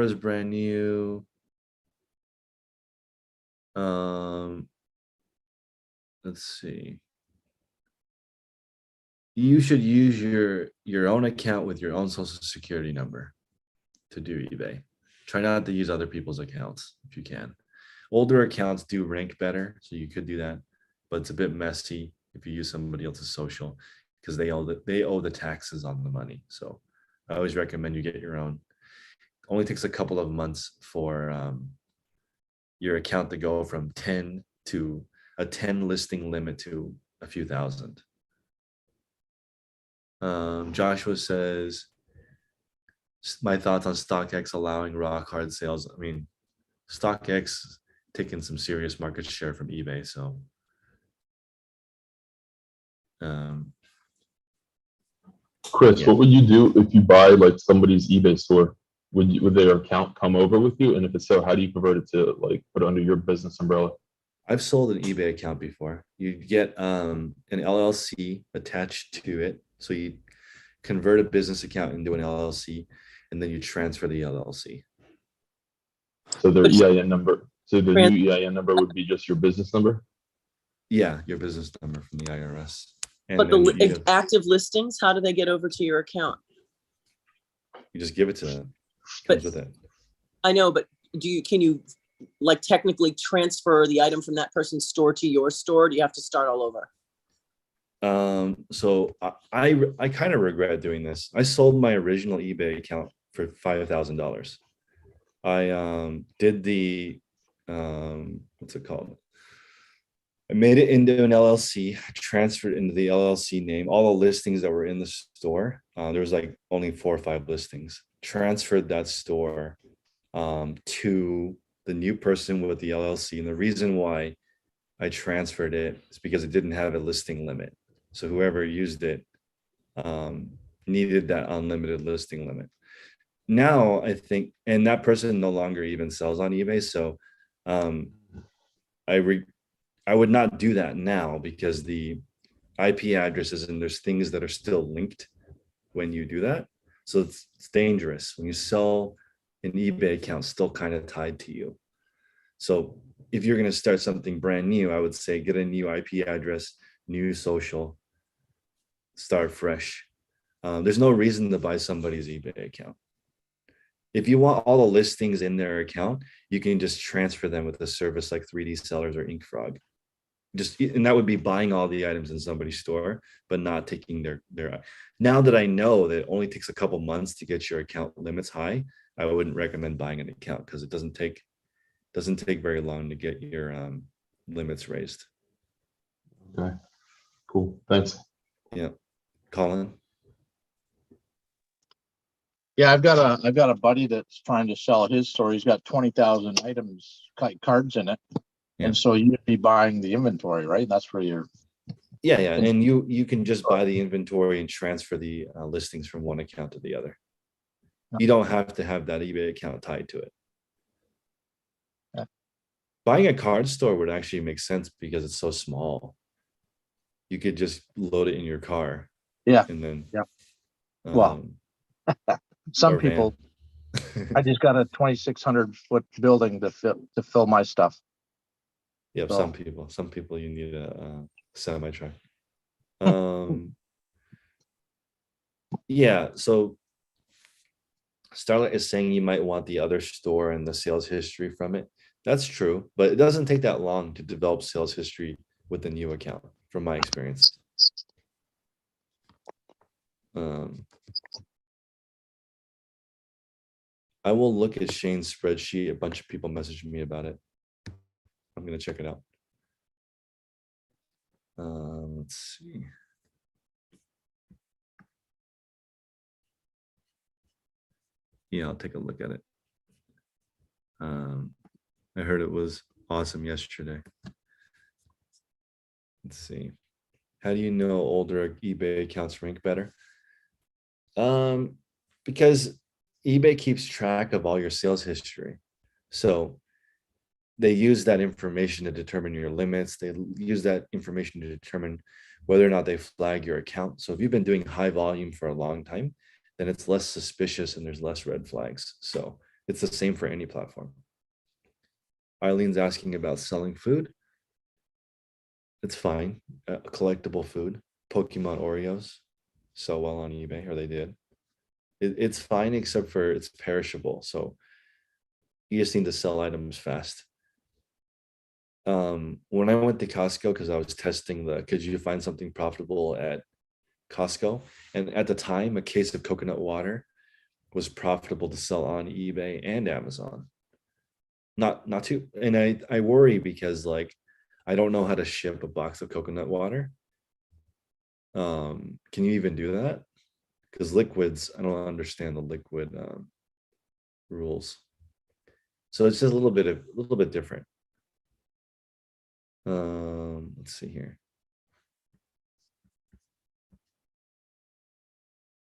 is brand new. Let's see. You should use your own account with your own social security number to do eBay. Try not to use other people's accounts if you can. Older accounts do rank better, so you could do that, but it's a bit messy if you use somebody else's social because they owe the taxes on the money. So I always recommend you get your own. Only takes a couple of months for your account to go from 10 to a 10 listing limit to a few thousand. Joshua says, my thoughts on StockX allowing rock hard sales. I mean, StockX taking some serious market share from eBay. So Chris, yeah. what would you do if you buy like somebody's eBay store? Would their account come over with you? And if it's so, how do you convert it to like put it under your business umbrella? I've sold an eBay account before. You get an LLC attached to it. So you convert a business account into an LLC, and then you transfer the LLC. So their But- EIN number, so the Trans- new EIN number would be just your business number? Yeah, your business number from the IRS. And But the then you, active listings, how do they get over to your account? you just give it to them. But- Comes with it. I know, but can you like technically transfer the item from that person's store to your store? Do you have to start all over? So I kind of regret doing this. I sold my original eBay account for $5,000. I did the what's it called? I made it into an LLC, transferred into the LLC name, all the listings that were in the store. There was like only 4 or 5 listings. Transferred that store to the new person with the LLC. And the reason why I transferred it is because it didn't have a listing limit. So whoever used it needed that unlimited listing limit. Now I think, and that person no longer even sells on eBay. So I would not do that now because the IP addresses and there's things that are still linked when you do that. So it's dangerous when you sell an eBay account still kind of tied to you. So if you're going to start something brand new, I would say get a new IP address, new social, start fresh. There's no reason to buy somebody's eBay account. If you want all the listings in their account, you can just transfer them with a service like 3D Sellers or InkFrog. And that would be buying all the items in somebody's store, but not taking their. Now that I know that it only takes a couple months to get your account limits high, I wouldn't recommend buying an account because it doesn't take very long to get your limits raised. Okay, cool. Thanks. Yeah, Colin. Yeah, I've got a buddy that's trying to sell his store. He's got 20,000 items, cards in it. Yeah. And so you'd be buying the inventory, right? That's where you're. Yeah, and you can just buy the inventory and transfer the listings from one account to the other. You don't have to have that eBay account tied to it. Yeah. Buying a card store would actually make sense because it's so small. You could just load it in your car. Yeah. And then. Yeah. Well, some or people. van. I just got a 2,600-foot building to fill my stuff. Yep, So- some people you need a semi truck. Yeah, so Starlight is saying you might want the other store and the sales history from it. That's true, but it doesn't take that long to develop sales history with the new account, from my experience. I will look at Shane's spreadsheet. A bunch of people messaged me about it. I'm gonna check it out. Let's see. Yeah, I'll take a look at it. I heard it was awesome yesterday. Let's see. How do you know older eBay accounts rank better? Because eBay keeps track of all your sales history. So they use that information to determine your limits. They use that information to determine whether or not they flag your account. So if you've been doing high volume for a long time, then it's less suspicious and there's less red flags. So it's the same for any platform. Eileen's asking about selling food. It's fine. Collectible food, Pokemon Oreos sell well on eBay, or they did. It's fine, except for it's perishable. So you just need to sell items fast. When I went to Costco, because I was testing could you find something profitable at Costco? And at the time, a case of coconut water was profitable to sell on eBay and Amazon. Not too, and I worry because like I don't know how to ship a box of coconut water. Can you even do that? Because liquids, I don't understand the liquid rules. So it's just a little bit different. Let's see here.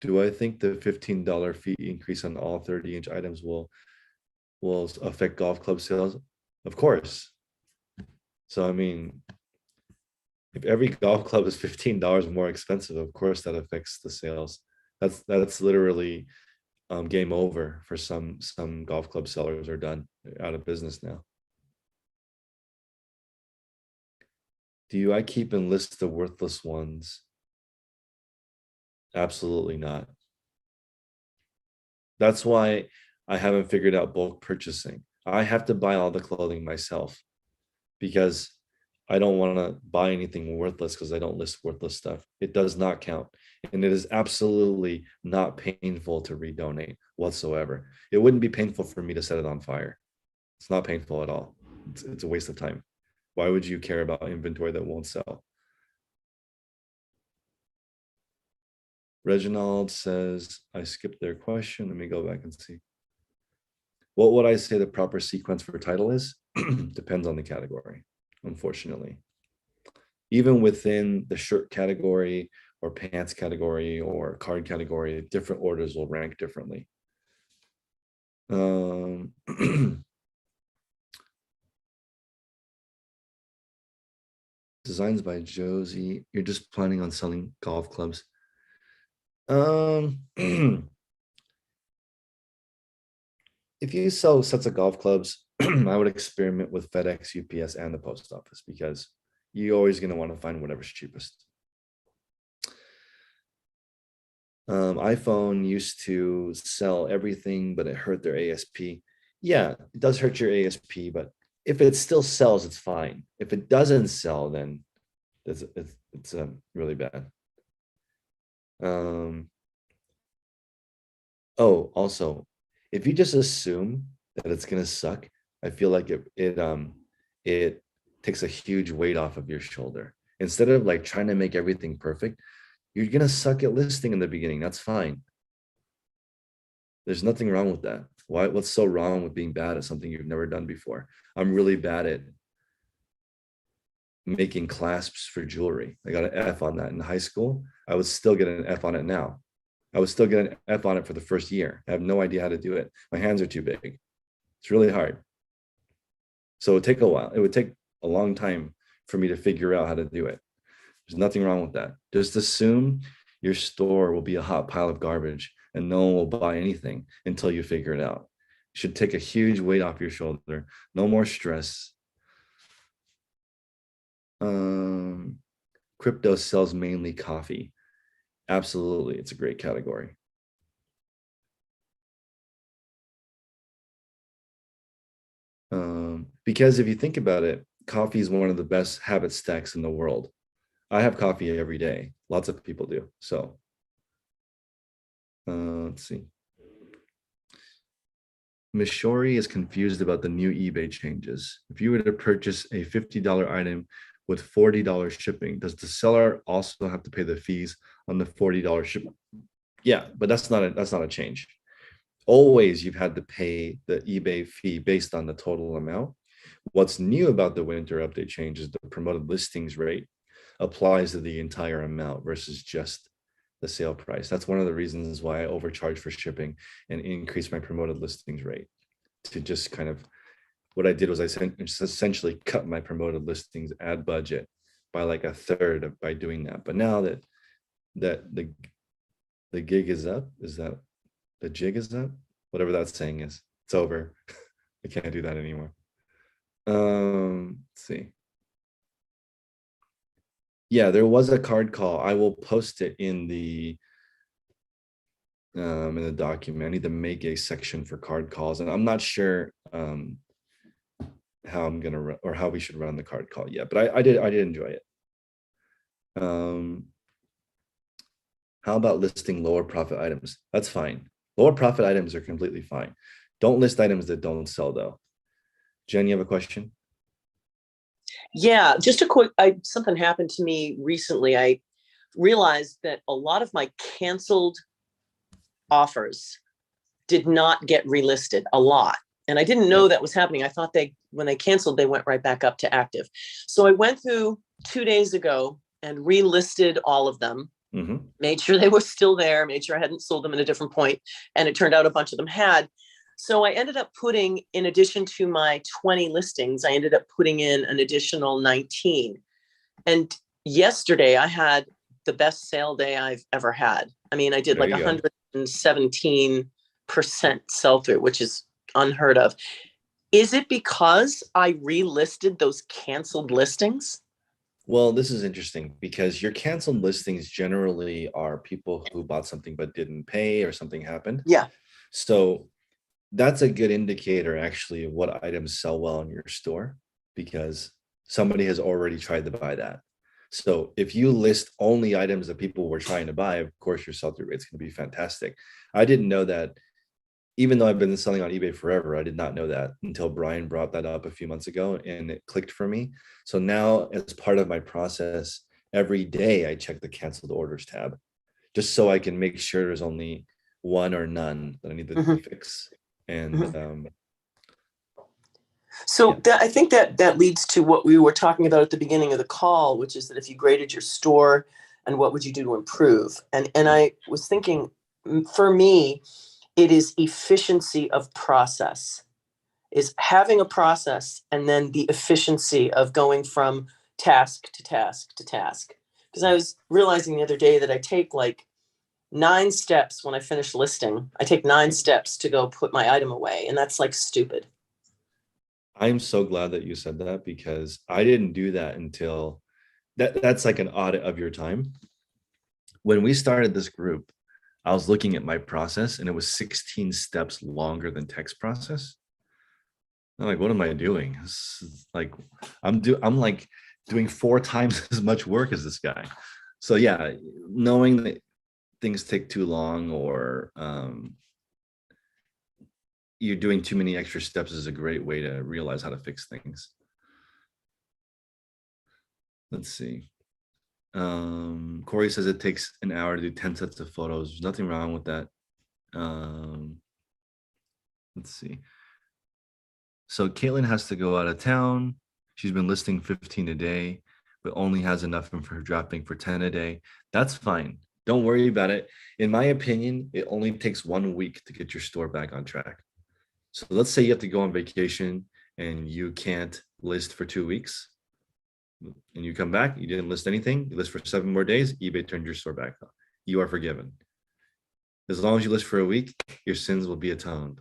Do I think the $15 fee increase on all 30-inch items will affect golf club sales? Of course. So I mean, if every golf club is $15 more expensive, of course that affects the sales. That's literally game over for some golf club sellers are done, out of business now. Do I keep and list the worthless ones? Absolutely not. That's why I haven't figured out bulk purchasing. I have to buy all the clothing myself because I don't want to buy anything worthless because I don't list worthless stuff. It does not count. And it is absolutely not painful to redonate whatsoever. It wouldn't be painful for me to set it on fire. It's not painful at all. It's a waste of time. Why would you care about inventory that won't sell? Reginald says, I skipped their question. Let me go back and see. What would I say the proper sequence for title is? Depends on the category, unfortunately. Even within the shirt category or pants category or card category, different orders will rank differently. Designs by Josie. You're just planning on selling golf clubs. If you sell sets of golf clubs, I would experiment with FedEx, UPS, and the post office because you're always going to want to find whatever's cheapest. iPhone used to sell everything, but it hurt their ASP. Yeah, it does hurt your ASP, but if it still sells, it's fine. If it doesn't sell, then it's really bad. Oh, also, if you just assume that it's gonna suck, I feel like it takes a huge weight off of your shoulder. Instead of like trying to make everything perfect, you're gonna suck at listing in the beginning. That's fine. There's nothing wrong with that. What's so wrong with being bad at something you've never done before? I'm really bad at making clasps for jewelry. I got an F on that in high school. I would still get an F on it now. I would still get an F on it for the first year. I have no idea how to do it. My hands are too big. It's really hard. So it would take a while. It would take a long time for me to figure out how to do it. There's nothing wrong with that. Just assume your store will be a hot pile of garbage and no one will buy anything until you figure it out. You should take a huge weight off your shoulder. No more stress. Crypto sells mainly coffee. Absolutely, it's a great category. Because if you think about it, coffee is one of the best habit stacks in the world. I have coffee every day. Lots of people do. So let's see. Mishori is confused about the new eBay changes. If you were to purchase a $50 item with $40 shipping, does the seller also have to pay the fees on the $40 shipping? Yeah, but that's not a change. Always you've had to pay the eBay fee based on the total amount. What's new about the winter update change is the promoted listings rate applies to the entire amount versus just the sale price. That's one of the reasons why I overcharge for shipping and increase my promoted listings rate to just kind of what I did was just essentially cut my promoted listings ad budget by like a third by doing that. But now that the gig is up, is that the jig is up? Whatever that saying is, it's over. I can't do that anymore. Let's see. Yeah, there was a card call. I will post it in the document. I need to make a section for card calls, and I'm not sure how I'm gonna run or how we should run the card call yet, but I did enjoy it. How about listing lower profit items? That's fine. Lower profit items are completely fine. Don't list items that don't sell though. Jen, you have a question? Yeah, just a quick, something happened to me recently. I realized that a lot of my canceled offers did not get relisted, a lot. And I didn't know that was happening. I thought when they canceled, they went right back up to active. So I went through 2 days ago and relisted all of them, made sure they were still there, made sure I hadn't sold them at a different point. And it turned out a bunch of them had. So I ended up putting, in addition to my 20 listings, I ended up putting in an additional 19. And yesterday I had the best sale day I've ever had. I mean, I did like 117% sell through, which is unheard of. Is it because I relisted those canceled listings? Well, this is interesting because your canceled listings generally are people who bought something but didn't pay or something happened. Yeah. So that's a good indicator actually of what items sell well in your store because somebody has already tried to buy that. So if you list only items that people were trying to buy, of course your sell-through rate's going to be fantastic. I didn't know that. Even though I've been selling on eBay forever, I did not know that until Brian brought that up a few months ago and it clicked for me. So now as part of my process, every day I check the canceled orders tab just so I can make sure there's only one or none that I need to fix. And so I think that leads to what we were talking about at the beginning of the call, which is that if you graded your store and what would you do to improve? And I was thinking, for me, it is efficiency of process, is having a process and then the efficiency of going from task to task to task. Because I was realizing the other day that I take like 9 steps when I finish listing. I take 9 steps to go put my item away. And that's like stupid. I'm so glad that you said that because I didn't do that until that's like an audit of your time. When we started this group, I was looking at my process and it was 16 steps longer than text process. I'm like, what am I doing? Like, I'm like doing 4 times as much work as this guy. So yeah, knowing that things take too long or you're doing too many extra steps is a great way to realize how to fix things. Let's see. Corey says it takes an hour to do 10 sets of photos. There's nothing wrong with that. Let's see. So Caitlin has to go out of town. She's been listing 15 a day, but only has enough for her dropping for 10 a day. That's fine. Don't worry about it. In my opinion, it only takes 1 week to get your store back on track. So let's say you have to go on vacation and you can't list for 2 weeks. And you come back, you didn't list anything, you list for 7 more days, eBay turned your store back on. You are forgiven. As long as you list for a week, your sins will be atoned.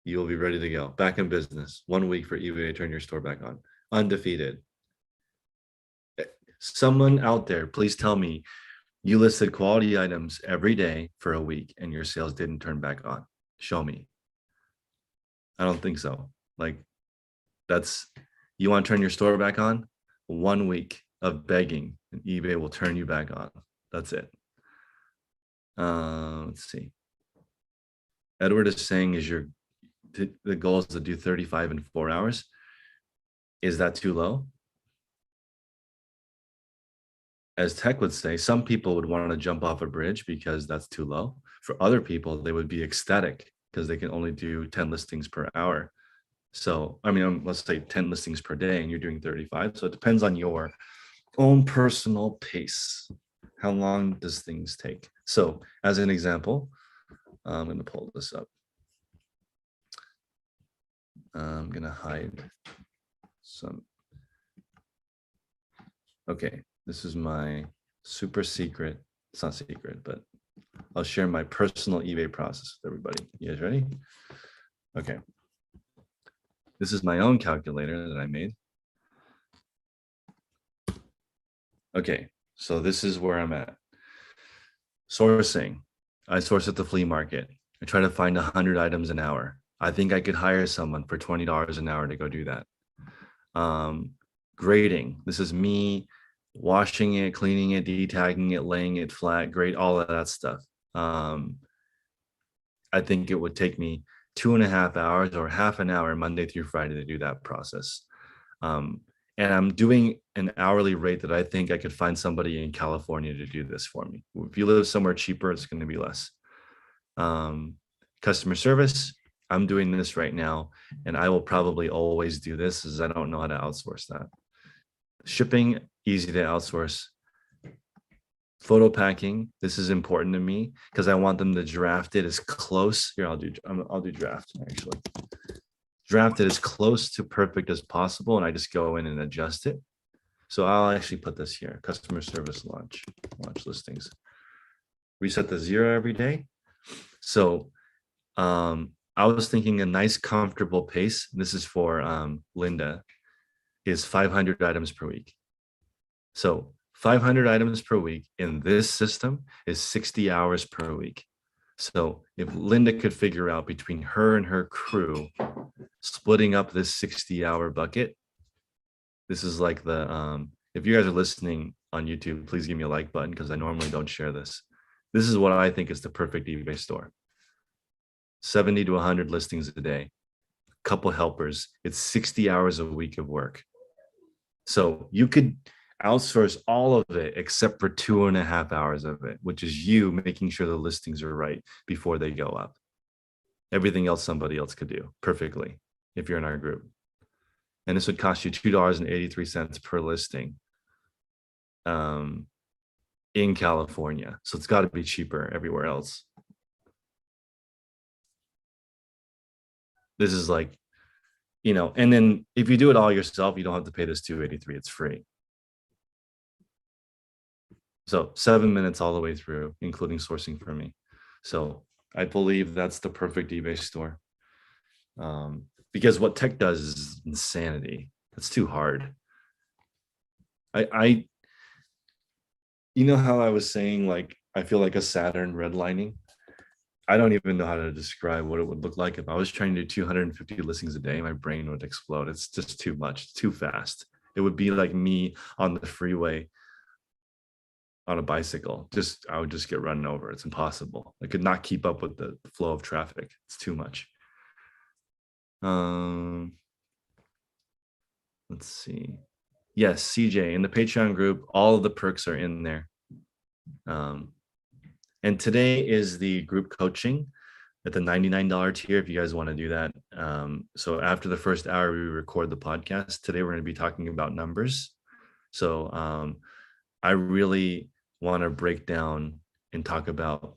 You will be ready to go. Back in business. 1 week for eBay to turn your store back on. Undefeated. Someone out there, please tell me you listed quality items every day for a week and your sales didn't turn back on. Show me. I don't think so. Like, you want to turn your store back on? 1 week of begging and eBay will turn you back on. That's it. Let's see. Edward is saying the goal is to do 35 in 4 hours. Is that too low? As Tech would say, some people would want to jump off a bridge because that's too low. For other people, they would be ecstatic because they can only do 10 listings per hour. So, I mean, let's say 10 listings per day and you're doing 35. So it depends on your own personal pace. How long does things take? So as an example, I'm going to pull this up. I'm gonna hide some. Okay, this is my super secret. It's not secret, but I'll share my personal eBay process with everybody. You guys ready? Okay. This is my own calculator that I made. Okay, so this is where I'm at. Sourcing. I source at the flea market. I try to find 100 items an hour. I think I could hire someone for $20 an hour to go do that. Grading. This is me washing it, cleaning it, detagging it, laying it flat, grade, all of that stuff. I think it would take me 2.5 hours or half an hour Monday through Friday to do that process. And I'm doing an hourly rate that I think I could find somebody in California to do this for me. If you live somewhere cheaper, it's going to be less. Customer service, I'm doing this right now, and I will probably always do this as I don't know how to outsource that. Shipping, easy to outsource. Photo packing, this is important to me because I want them to draft it as close. Here, I'll do draft actually. Draft it as close to perfect as possible, and I just go in and adjust it. So I'll actually put this here: customer service launch listings. Reset to 0 every day. So I was thinking a nice, comfortable pace. This is for Linda. Is 500 items per week. So 500 items per week in this system is 60 hours per week. So if Linda could figure out between her and her crew splitting up this 60-hour bucket, this is like the, if you guys are listening on YouTube, please give me a like button because I normally don't share this. This is what I think is the perfect eBay store. 70 to 100 listings a day, a couple helpers. It's 60 hours a week of work. So you could outsource all of it except for 2.5 hours of it, which is you making sure the listings are right before they go up. Everything else somebody else could do perfectly if you're in our group. And this would cost you $2.83 per listing in California. So it's got to be cheaper everywhere else. This is like, you know, and then if you do it all yourself, you don't have to pay this $2.83. It's free. So 7 minutes all the way through, including sourcing for me. So I believe that's the perfect eBay store. Because what tech does is insanity. It's too hard. You know how I was saying, like, I feel like a Saturn redlining. I don't even know how to describe what it would look like if I was trying to do 250 listings a day. My brain would explode. It's just too much. It's too fast. It would be like me on the freeway on a bicycle. I would just get run over. It's impossible. I could not keep up with the flow of traffic. It's too much. Let's see. Yes, CJ, in the Patreon group, all of the perks are in there. And today is the group coaching at the $99 tier if you guys want to do that. So after the first hour, we record the podcast. Today, we're going to be talking about numbers. So I really want to break down and talk about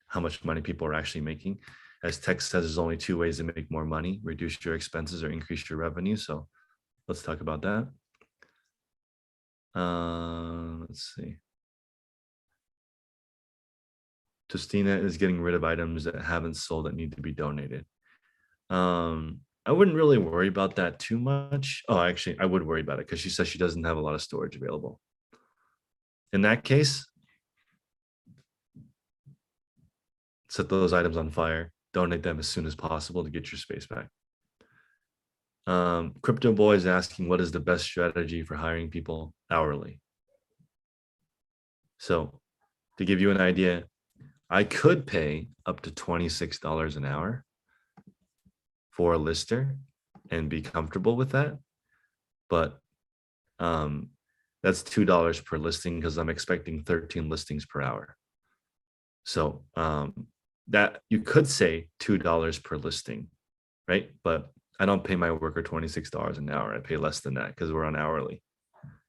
how much money people are actually making. As Tech says, there's only 2 ways to make more money: reduce your expenses or increase your revenue. So let's talk about that. Let's see. Justina is getting rid of items that haven't sold that need to be donated. I wouldn't really worry about that too much. Oh, actually, I would worry about it because she says she doesn't have a lot of storage available. In that case, set those items on fire, donate them as soon as possible to get your space back. Crypto Boy is asking, what is the best strategy for hiring people hourly? So to give you an idea, I could pay up to $26 an hour for a lister and be comfortable with that. But that's $2 per listing because I'm expecting 13 listings per hour. So that you could say $2 per listing, right? But I don't pay my worker $26 an hour. I pay less than that because we're on hourly.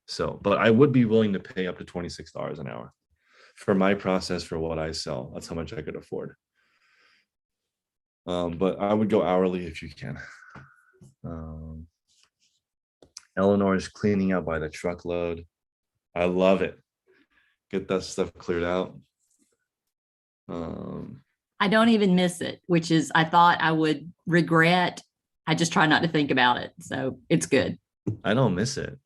So, but I would be willing to pay up to $26 an hour for my process, for what I sell. That's how much I could afford. But I would go hourly if you can. Eleanor is cleaning out by the truckload. I love it. Get that stuff cleared out. I don't even miss it, which is, I thought I would regret. I just try not to think about it. So it's good. I don't miss it.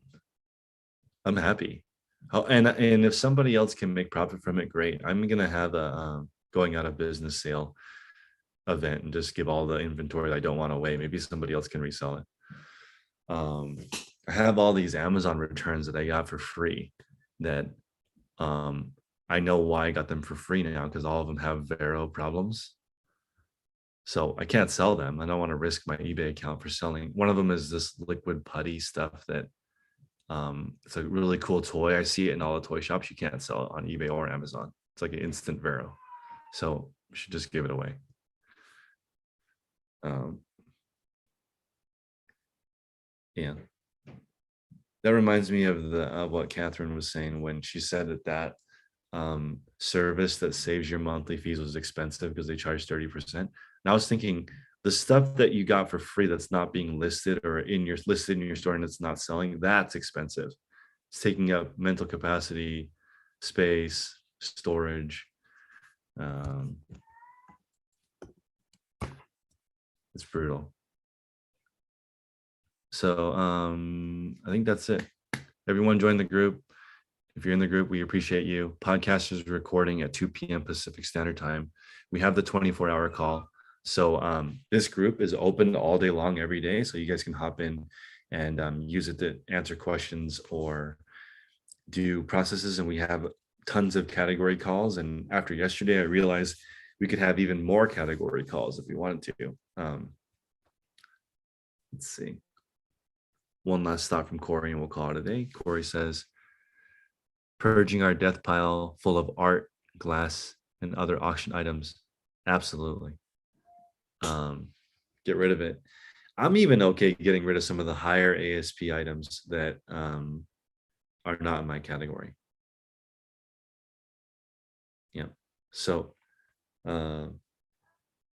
I'm happy. Oh, and if somebody else can make profit from it, great. I'm gonna have a going out of business sale event and just give all the inventory I don't want away. Maybe somebody else can resell it. I have all these Amazon returns that I got for free that I know why I got them for free now, because all of them have Vero problems. So I can't sell them. I don't want to risk my eBay account for selling. One of them is this liquid putty stuff that it's a really cool toy. I see it in all the toy shops. You can't sell it on eBay or Amazon. It's like an instant Vero. So we should just give it away. Yeah. That reminds me of the what Catherine was saying when she said that service that saves your monthly fees was expensive because they charge 30%. And I was thinking the stuff that you got for free that's not being listed or listed in your store and it's not selling, that's expensive. It's taking up mental capacity, space, storage. It's brutal. So I think that's it. Everyone join the group. If you're in the group, we appreciate you. Podcast is recording at 2 p.m. Pacific Standard Time. We have the 24-hour call. So this group is open all day long every day. So you guys can hop in and use it to answer questions or do processes. And we have tons of category calls. And after yesterday, I realized we could have even more category calls if we wanted to. Let's see. One last thought from Corey and we'll call it a day. Corey says, purging our death pile full of art, glass, and other auction items. Absolutely. Get rid of it. I'm even okay getting rid of some of the higher ASP items that are not in my category. Yeah. So